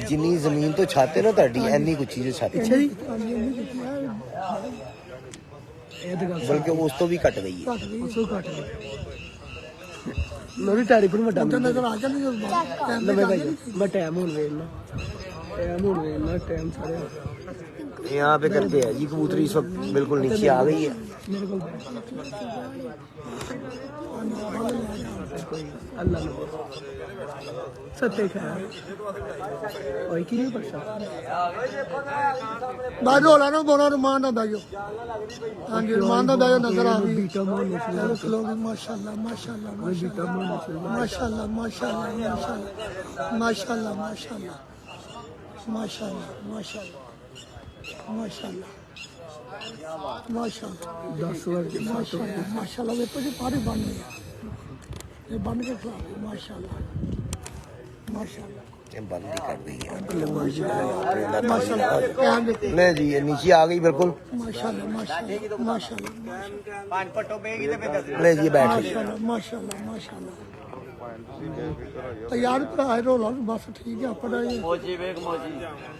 ਜਿੰਨੀ ਜ਼ਮੀਨ ਤੋਂ ਛੱਤ ਹੈ ਨਾ ਤੁਹਾਡੀ ਐਨੀ ਕੁ ਚੀਜ਼ ਛੱਤ ਹੈ। अच्छा जी ये तो गल ਬਲਕਿ ਉਸ ਤੋਂ ਵੀ ਘਟ ਗਈ ਹੈ। उसको काट ले मैं भी टेलीफोन में डाल नजर आ गया नहीं नवे भाई मैं टाइम होने वेलना टाइम सारे यहाँ पे करते हैं जी कबूतरी इस वक्त बिल्कुल नीचे आ गई है। मेरे को अल्लाह ने सत्य खाया और की नहीं पड़ता बाजू वाला ना बोला रुमान ना बैठो हाँ जी रुमान ना बैठो नजर आ गई बीटा मोहन माशाल्लाह माशाल्लाह बीटा मोहन माशाल्लाह माशाल्लाह माशाल्लाह माशाल्लाह माशाल्लाह माशाल्लाह माशाल्लाह माशाल्लाह 10 वर्ष माशाल्लाह वे तो पारे बन गए ये बन के खिला माशाल्लाह माशाल्लाह ये बंद ही कर दी है। माशाल्लाह नहीं जी ये नीचे आ गई बिल्कुल। माशाल्लाह माशाल्लाह माशाल्लाह नहीं जी बैठ गई। माशाल्लाह माशाल्लाह माशाल्लाह तैयार पर आए रोला बस ठीक है अपना ये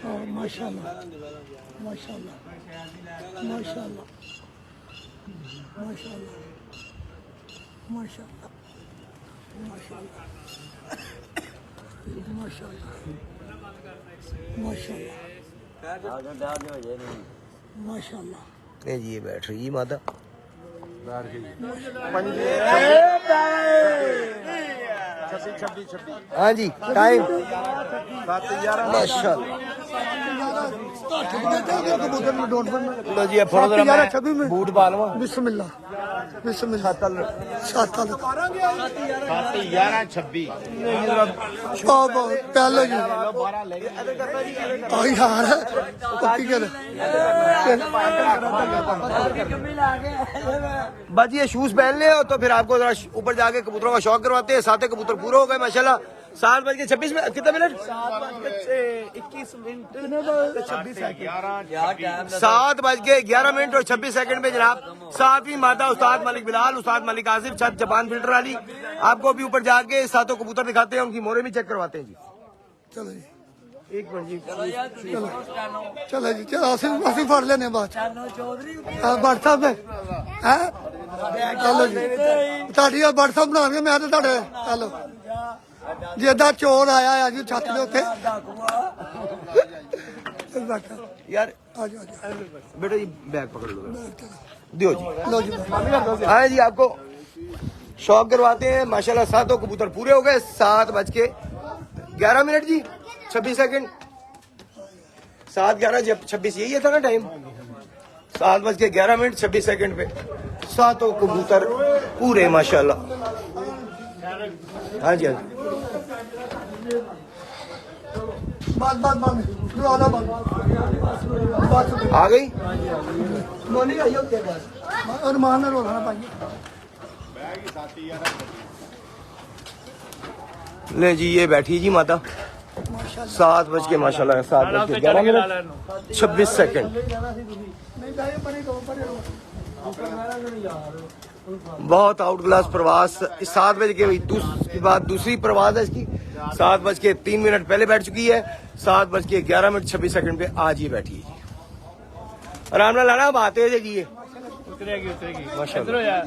हाँ माशाल्लाह माशाल्लाह माशाल्लाह माशाल्लाह माशाल्लाह माशाल्लाह माशाल्लाह माशाल्लाह माशाल्लाह नहीं जी ये बैठ रही है माता। हाँ जी टाइम लो जी बूट पा लवा। बिस्मिल्लाह बिस्मिल्लाह सातल 11:26 पहले जी आई हार है पक्की कर बस ये शूज पहन ले तो फिर आपको जरा ऊपर जाके कबूतरों का शौक करवाते हैं। 7 कबूतर पूरे हो गए माशाल्लाह। 7:26 में कितना मिनट 7:11 और 26 सेकंड में जनाब 7वीं मादा उस्ताद मलिक बिलाल उस्ताद मलिक आसिफ छत जापान फिल्टर वाली आपको भी ऊपर जाके 7 कबूतर दिखाते हैं। उनकी मोरे भी चेक करवाते हैं जी। चलो जी एक मिनट जी चलो जी चलो ਅਸੀਂ ਫੜ ਲੈਨੇ ਬਾਅਦ WhatsApp ਤੇ ਹੈ ਚਲੋ ਜੀ ਤੁਹਾਡੀ WhatsApp ਬਣਾ ਕੇ ਮੈਂ ਤੇ ਤੁਹਾਡੇ ਚਲੋ ਜਿੱਦਾਂ ਚੋਰ ਆਇਆ ਆ ਜੀ ਛੱਤ ਦੇ ਉੱਤੇ यार ਆ ਜਾਓ बेटा जी बैग पकड़ लो दियो जी। ਲਓ ਜੀ हाँ जी आपको शौक करवाते हैं माशाल्लाह। 7 कबूतर पूरे हो गए। 7:11 जी 26 सेकंड 7:11:26 यही है था ना टाइम 7:11:26 पे सातों कबूतर पूरे माशाल्लाह। हाँ जी हाँ जी आ गई ले जी ये बैठी जी माता 7 माशाल्लाह 7:11:26 बहुत आउट क्लास प्रवास 7 बजे के बाद दूसरी प्रवास है इसकी 7:03 पहले बैठ चुकी है 7:11:26 पे आज ये बैठी है जी। आराम ਨਾਲ ਲਾਣਾ ਬਾਤ ਹੈ ਜੀ उतरेगी माशाल्लाह। इधरो यार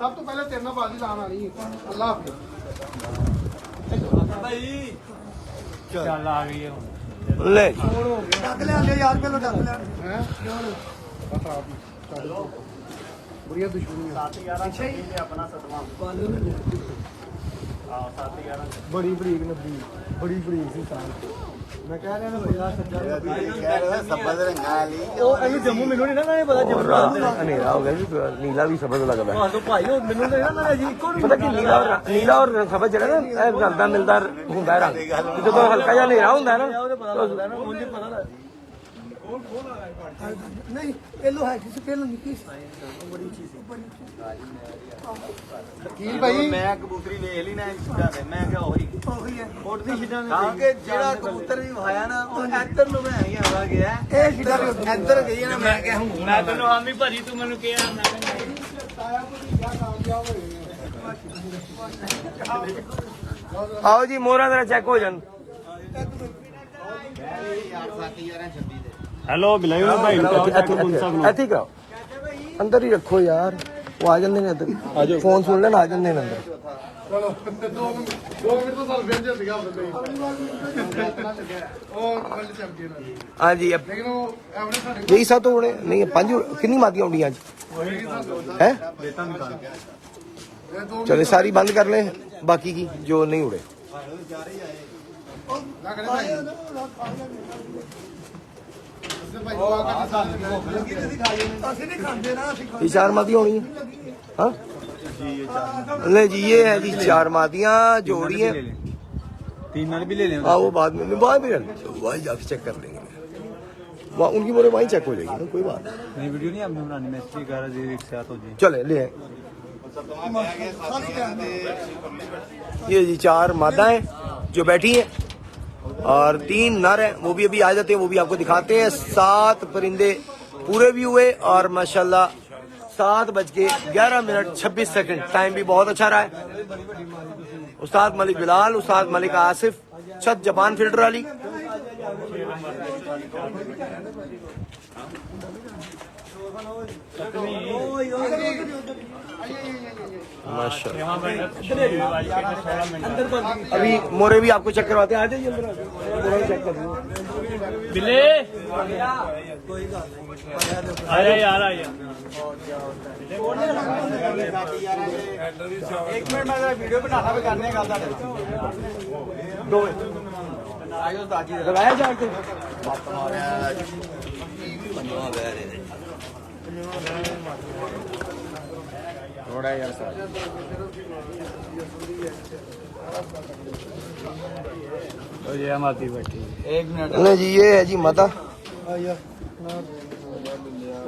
ਸਭ ਤੋਂ ਪਹਿਲਾਂ ਤੇਰੇ ਨਾਲ ਬਾਜ਼ੀ ਲਾਣ ਵਾਲੀ ਅੱਲਾਹ ਹਾਫਿਜ਼ चल आ गई है हुन। ਲੈ ਜੀ ਡੱਕ ਲਿਆਂਦੇ ਯਾਰ ਪਹਿਲਾਂ ਡੱਕ ਲਿਆ ਹੈ ਬੁਰੀਆ ਦੁਸ਼ਮਣੀ ਬੜੀ ਬਰੀਕ ਨਬੀ ਬੜੀ ਬਰੀਕ ਸੀ ਤਾਂ ਮੈਂ ਕਹਿ ਰਿਹਾ ਨਾ ਬੰਦਾ ਸੱਜਾ ਉਹ ਇਹਨੂੰ ਜੰਮੂ ਮੈਨੂੰ ਨਹੀਂ ਨਾ ਪਤਾ ਜੰਮੂ ਹਨੇਰਾ ਹੋ ਗਿਆ ਜੀ ਨੀਲਾ ਵੀ ਸਬਜ਼ ਲੱਗਦਾ ਹੈ। ਤੋਂ ਭਾਈ ਉਹ ਮੈਨੂੰ ਤਾਂ ਨਾ ਜੀ ਇੱਕੋ ਪਤਾ ਕੀ ਨੀਲਾ ਔਰ ਸਬਜ਼ ਜਿਹੜਾ ਨਾ ਇਹ ਰਲਦਾ ਮਿਲਦਾ ਹੁੰਦਾ ਹੈ ਰੰਗ ਜਦੋਂ ਹਲਕਾ ਜਿਹਾ ਹਨੇਰਾ ਹੁੰਦਾ ਹੈ ਨਾ ਉਹਦੇ ਪਤਾ ਲੱਗਦਾ ਨਾ ਮੁੰਡੇ ਪਤਾ ਲੱਗਦਾ ਨਹੀਂ ਪਹਿਲੋ ਹੈ ਕਿਸੇ ਪਹਿਲੋ ਨਿੱਕੀ ਸੀ ਬੜੀ ਚੀਜ਼ ਕੀ ਭਾਈ ਮੈਂ ਕਬੂਤਰੀ ਵੇਖ ਲਈ ਨਾ ਛਿੱਟਾਂ ਤੇ ਮੈਂ ਕਿਹਾ ਉਹੀ ਉਹੀ ਹੈ ਉੱਡਦੀ ਛਿੱਟਾਂ ਨੇ ਕਿ ਜਿਹੜਾ ਕਬੂਤਰ ਵੀ ਵਾਇਆ ਨਾ ਉਹ ਇੱਧਰ ਨੂੰ ਮੈਂ ਹੀ ਆਵਾ ਗਿਆ ਇਹ ਸਿੱਧਾ ਇੱਧਰ ਗਈ ਨਾ ਮੈਂ ਕਿਹਾ ਹੁਣ मैं तेन हामी भरी तू मैनू कहा ਆਓ ਜੀ ਮੋਹਰਾਂ ਜ਼ਰਾ ਚੈੱਕ ਹੋ ਜਾਣ हेलो बिलायो भाई ਇੱਥੇ ਹੀ ਕਰਾਓ ਅੰਦਰ ਹੀ ਰੱਖੋ ਯਾਰ ਉਹ ਆ ਜਾਂਦੇ ਨੇ ਅੰਦਰ ਫੋਨ ਸੁਣ ਲੈਣ ਆ ਜਾਂਦੇ ਨੇ ਅੰਦਰ ਚਲੋ 2 ਮਿੰਟ ਤੋਂ ਸਾਨੂੰ ਫਿਰ ਜੇ ਸੀਗਾ ਬੰਦੇ ਉਹ ਗੱਲ ਚੱਲ ਗਈ ਨਾ ਹਾਂਜੀ ਲੇਕਿਨ ਉਹ ਐਵਰੇ ਸਾਡੇ यही सात होने नहीं है पांच कितनी मातियां उड़ी आज है चले सारी बंद कर ले बाकी की जो नहीं उड़े ਲੱਗ ਰਿਹਾ ਭਾਈ ਭਾਈ ਉਹ ਆकर ਅਸੀਂ ਨਹੀਂ ਖਾਂਦੇ ਨਾ ਅਸੀਂ ये चार मातियां होनी है हाँ ले जी ये है जी चार मातियां जोड़ी है 3 ਨਾਲ ਵੀ ਲੈ ਲੈਣਾ हाँ वो बाद में ले वही जाके चेक कर लेंगे वहाँ उनकी मोरे वहीं चेक हो जाएगी ना कोई बात नहीं नहीं वीडियो नहीं आपने बनानी मैं इसलिए कह रहा जी एक साथ हो जाए चले ले आए। ये जी 4 मादा है जो बैठी है और 3 नर है वो भी अभी आ जाते हैं वो भी आपको दिखाते हैं 7 परिंदे पूरे भी हुए और माशाल्लाह 7:11:26 टाइम भी बहुत अच्छा रहा है। उस्ताद मलिक बिलाल उस्ताद मलिक आसिफ छत जापान फिल्टर वाली अभी मोरे भी आपको चेक करवाते हैं आ जाइए अंदर मोरे भी चेक कर दीजिए बिले आया यार आया एक मिनट मैं वीडियो बनाना भी करने का था 2 मिनट लगाया जाके थोड़ा यार सर तो ये हमारी बैठी 1 मिनट नहीं जी ये है जी माता तो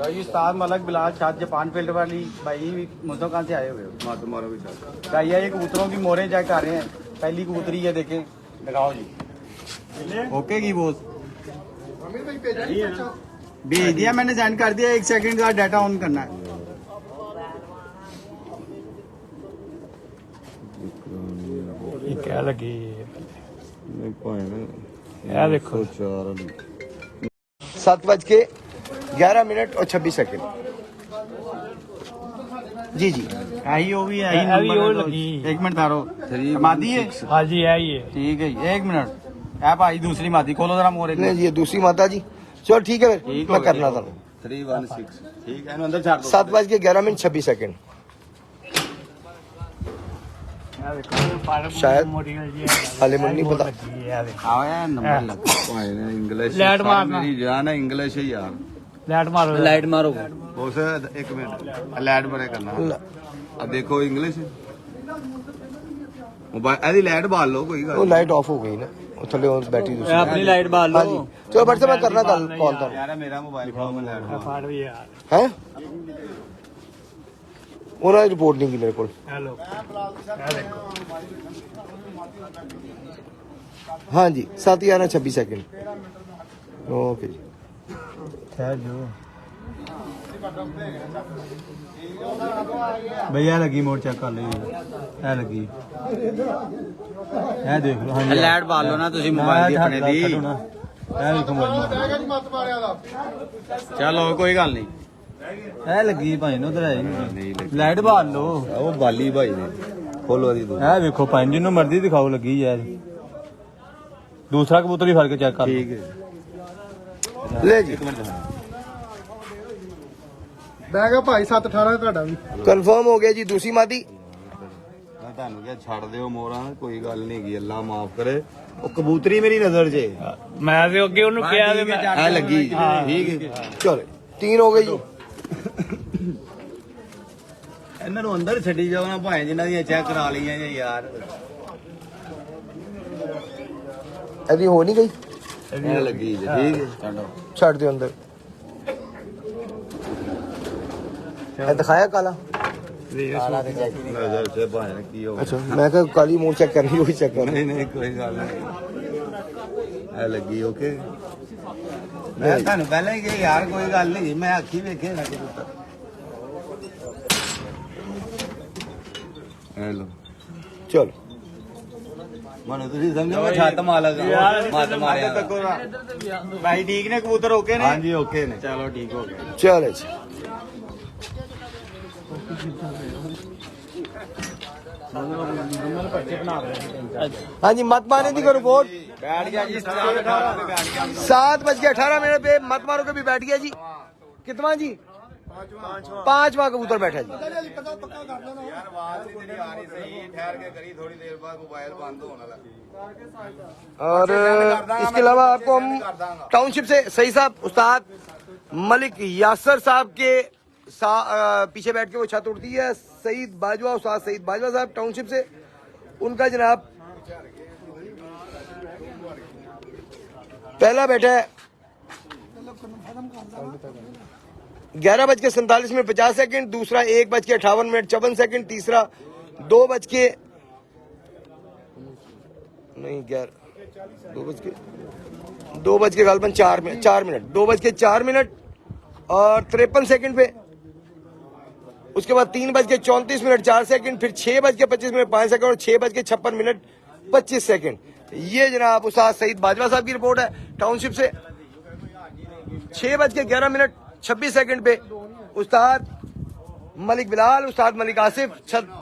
ये उस्ताद मलिक बिलाल शाद जापान फील्ड वाली भाई मुद्दों कहाँ से आए हुए हो माँ तुम्हारा भी साथ भैया ये कबूतरों की मोरे चेक कर रहे हैं पहली कबूतरी है देखें लगाओ जी ओके की बोस अमीर भाई भेजा नहीं अच्छा भेज दिया मैंने सेंड कर दिया 1 सेकंड का डाटा ऑन करना है क्या लगी यार देखो 7:11:26 जी जी यही वो भी है अभी वो लगी 1 मिनट तारो मादी है हाँ जी है ये ठीक है 1 मिनट है भाई दूसरी मादी खोलो जरा मोरे नहीं जी ये दूसरी माता जी चलो ठीक है फिर मैं करना था 316 ठीक है अंदर छाड़ दो 7:11:26 शायद ਮੋਟੀਅਲ ਜੀ हाले मन नहीं पता ਇਹ ਦੇਖੋ ਆਇਆ ਨੰਬਰ ਲੱਗ ਭਾਈ ਨੇ ਇੰਗਲਿਸ਼ ਲੈਟ ਮਾਰਨਾ। ਮੇਰੀ ਜਾਨ ਹੈ ਇੰਗਲਿਸ਼ ਹੀ ਯਾਰ ਲਾਈਟ ਮਾਰੋ ਲਾਈਟ ਮਾਰੋ ਉਸ ਇੱਕ ਮਿੰਟ ਲੈਟ ਬਰੇ ਕਰਨਾ ਆ ਦੇਖੋ ਇੰਗਲਿਸ਼ ਮੋਬਾਈਲ ਇਹਦੀ ਲਾਈਟ ਬਾਲ ਲਓ ਕੋਈ ਗੱਲ वो लाइट ऑफ हो गई ना वो थले और बैटरी दूसरी ਆਪਣੀ ਲਾਈਟ ਬਾਲ हाँ जी ਲਓ चलो बट से मैं करना कॉल तो ਯਾਰ ਮੇਰਾ ਮੋਬਾਈਲ ਫੜਾਓ ਮੈਂ ਲਾਈਟ ਬਾਲ ਫਾੜ ਵੀ ਯਾਰ है उन्होंने रिपोर्ट नहीं की मेरे को ਹੈਲੋ ਇਹ ਦੇਖੋ हाँ जी 7:26 सेकंड ओके जी ਠਹਿਰ ਜੋ ਭਈਆ ਲੱਗੀ ਮੋੜ ਚੈੱਕ ਕਰ ਲਈ ਇਹ ਲੱਗੀ ਇਹ ਦੇਖ ਲਓ ਹਾਂਜੀ ਲਾਈਟ ਬਾਲ ਲਓ ਨਾ ਤੁਸੀਂ ਮੋਬਾਈਲ ਦੀ ਆਪਣੇ ਦੀ ਇਹ ਵੇਖੋ ਮੋਬਾਈਲ ਚਲੋ ਕੋਈ ਗੱਲ ਨਹੀਂ ਇਹ ਲੱਗੀ ਭਾਈ ਨੂੰ ਉਧਰ ਆਈ ਲਾਈਟ ਬਾਲ ਲਓ ਉਹ ਬਾਲੀ ਭਾਈ ਨੇ ਖੋਲੋ ਦੀ ਦੋ ਇਹ ਵੇਖੋ ਭਾਈ ਜਿਹਨੂੰ ਮਰਜ਼ੀ ਦਿਖਾਓ ਲੱਗੀ ਯਾਰ ਦੂਸਰਾ ਕਬੂਤਰ ਹੀ ਫੜ ਕੇ ਚੈੱਕ ਕਰ ਠੀਕ ਹੈ ले जी ਮੈਂ ਕਿਹਾ ਭਾਈ 718 ਤੁਹਾਡਾ ਵੀ कंफर्म हो गया जी दूसरी मादी ਮੈਂ ਤੁਹਾਨੂੰ ਕਿਹਾ ਛੱਡ ਦਿਓ ਮੋਰਾਂ ਕੋਈ ਗੱਲ ਨਹੀਂ ਗਈ ਅੱਲਾ ਮਾਫ ਕਰੇ ਉਹ ਕਬੂਤਰੀ ਮੇਰੀ ਨਜ਼ਰ 'ਚ ਮੈਂ ਤੇ ਅੱਗੇ ਉਹਨੂੰ ਕਿਹਾ ਤੇ ਮੈਂ ਇਹ ਲੱਗੀ ਠੀਕ ਹੈ चलो 3 हो गई जी ਇਹਨਾਂ ਨੂੰ ਅੰਦਰ ਛੱਡੀ ਜਾਓ ਨਾ ਭਾਵੇਂ ਜਿਨ੍ਹਾਂ ਦੀਆਂ ਚੈੱਕ ਕਰਾ ਲਈਆਂ ਜੇ ਯਾਰ अभी हो नहीं गई ਇਹ ਲੱਗੀ ਜੇ ਠੀਕ ਹੈ ਚਲੋ छाड़ दो अंदर ये दिखाया काला ਨਜ਼ਰ 'ਚ ਭਾਵੇਂ ਕੀ ਹੋ अच्छा मैं कहा काली मोड़ चेक करनी वही चेक कर ਨਹੀਂ ਨਹੀਂ ਕੋਈ ਗੱਲ ਨਹੀਂ ਇਹ ਲੱਗੀ ਓਕੇ ਮੈਂ ਤੁਹਾਨੂੰ ਪਹਿਲਾਂ ਹੀ ਕਿਹਾ ਯਾਰ ਕੋਈ ਗੱਲ ਨਹੀਂ ਮੈਂ ਅੱਖੀ ਵੇਖੇ ਨਾ ਕਬੂਤਰ ਹੈਲੋ चलो ਮਨ ਤੁਸੀਂ ਸਮਝੋ ਮੈਂ ਛੱਤ ਮਾਲਕ ਮੱਤ ਮਾਰਿਆ ਭਾਈ ਠੀਕ ਨੇ ਕਬੂਤਰ ਓਕੇ ਨੇ ਹਾਂਜੀ ਓਕੇ ਨੇ ਚਲੋ ਠੀਕ ਹੋ ਗਿਆ चलो जी हाँ जी मत मारने दी को रिपोर्ट बैठ गया जी 7:18 पे मत मारो के भी बैठ गया जी कितना जी पांचवा कबूतर बैठा जी यार आवाज नहीं आ रही सही ठहर के करी थोड़ी देर बाद मोबाइल बंद होने लगा और इसके अलावा आपको हम टाउनशिप से सही साहब उस्ताद मलिक यासर साहब के पीछे बैठ के वो छत उड़ती है सईद बाजवा उस्ताद सईद बाजवा साहब टाउनशिप से उनका जनाब पहला बैठा है 11:47 दूसरा 1:58 तीसरा 2:00 नहीं 2:00 गालबन 4 मिनट 2:04 और 53 सेकंड पे उसके बाद 3:34 4 सेकंड फिर 6:25 5 सेकंड और 6:56 25 सेकंड ये जनाब उस्ताद सईद बाजवा साहब की रिपोर्ट है टाउनशिप से 6:11 26 सेकंड पे उस्ताद मलिक बिलाल उस्ताद मलिक आसिफ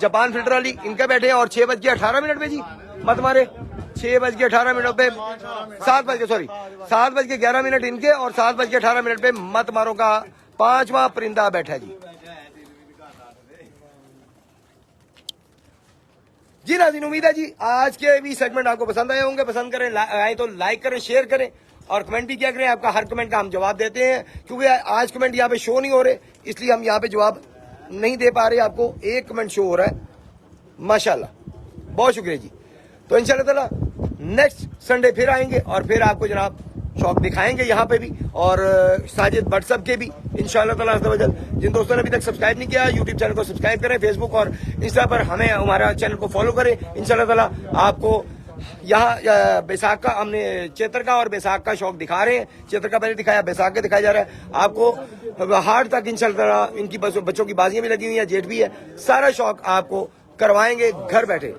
जापान फिल्टर अली इनका बैठे हैं और 6:18 पे जी मत मारे 6:18 पे 7:11 इनके और 7:18 पे मत मारो का पांचवा परिंदा बैठा जी नाज़रीन उम्मीद है जी आज के भी सेगमेंट आपको पसंद आए होंगे पसंद करें आए तो लाइक करें शेयर करें और कमेंट भी क्या करें आपका हर कमेंट का हम जवाब देते हैं क्योंकि आज कमेंट यहाँ पे शो नहीं हो रहे इसलिए हम यहाँ पे जवाब नहीं दे पा रहे आपको एक कमेंट शो हो रहा है माशाल्लाह बहुत शुक्रिया जी तो इंशाल्लाह ताला नेक्स्ट संडे फिर आएंगे और फिर आपको जनाब शौक दिखाएंगे यहाँ पे भी और साजिद भट्ट साहब के भी इंशाल्लाह ताला अज़्ज़ा वजल जिन दोस्तों ने अभी तक सब्सक्राइब नहीं किया यूट्यूब चैनल को सब्सक्राइब करें फेसबुक और इंस्टा पर हमें हमारा चैनल को फॉलो करें इंशाल्लाह ताला आपको यहाँ बैसाख का हमने चैत्र का और बैसाख का शौक दिखा रहे हैं चैत्र का पहले दिखाया बैसाख का दिखाया जा रहा है आपको हार्ड तक इंशाल्लाह इनकी बच्चों की बाजियां भी लगी हुई है जेठ भी है सारा शौक आपको करवाएंगे घर बैठे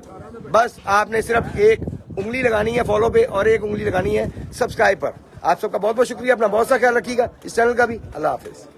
बस आपने सिर्फ एक उंगली लगानी है फॉलो पे और एक उंगली लगानी है सब्सक्राइब पर आप सबका बहुत बहुत शुक्रिया अपना बहुत सा ख्याल रखिएगा इस चैनल का भी अल्लाह हाफिज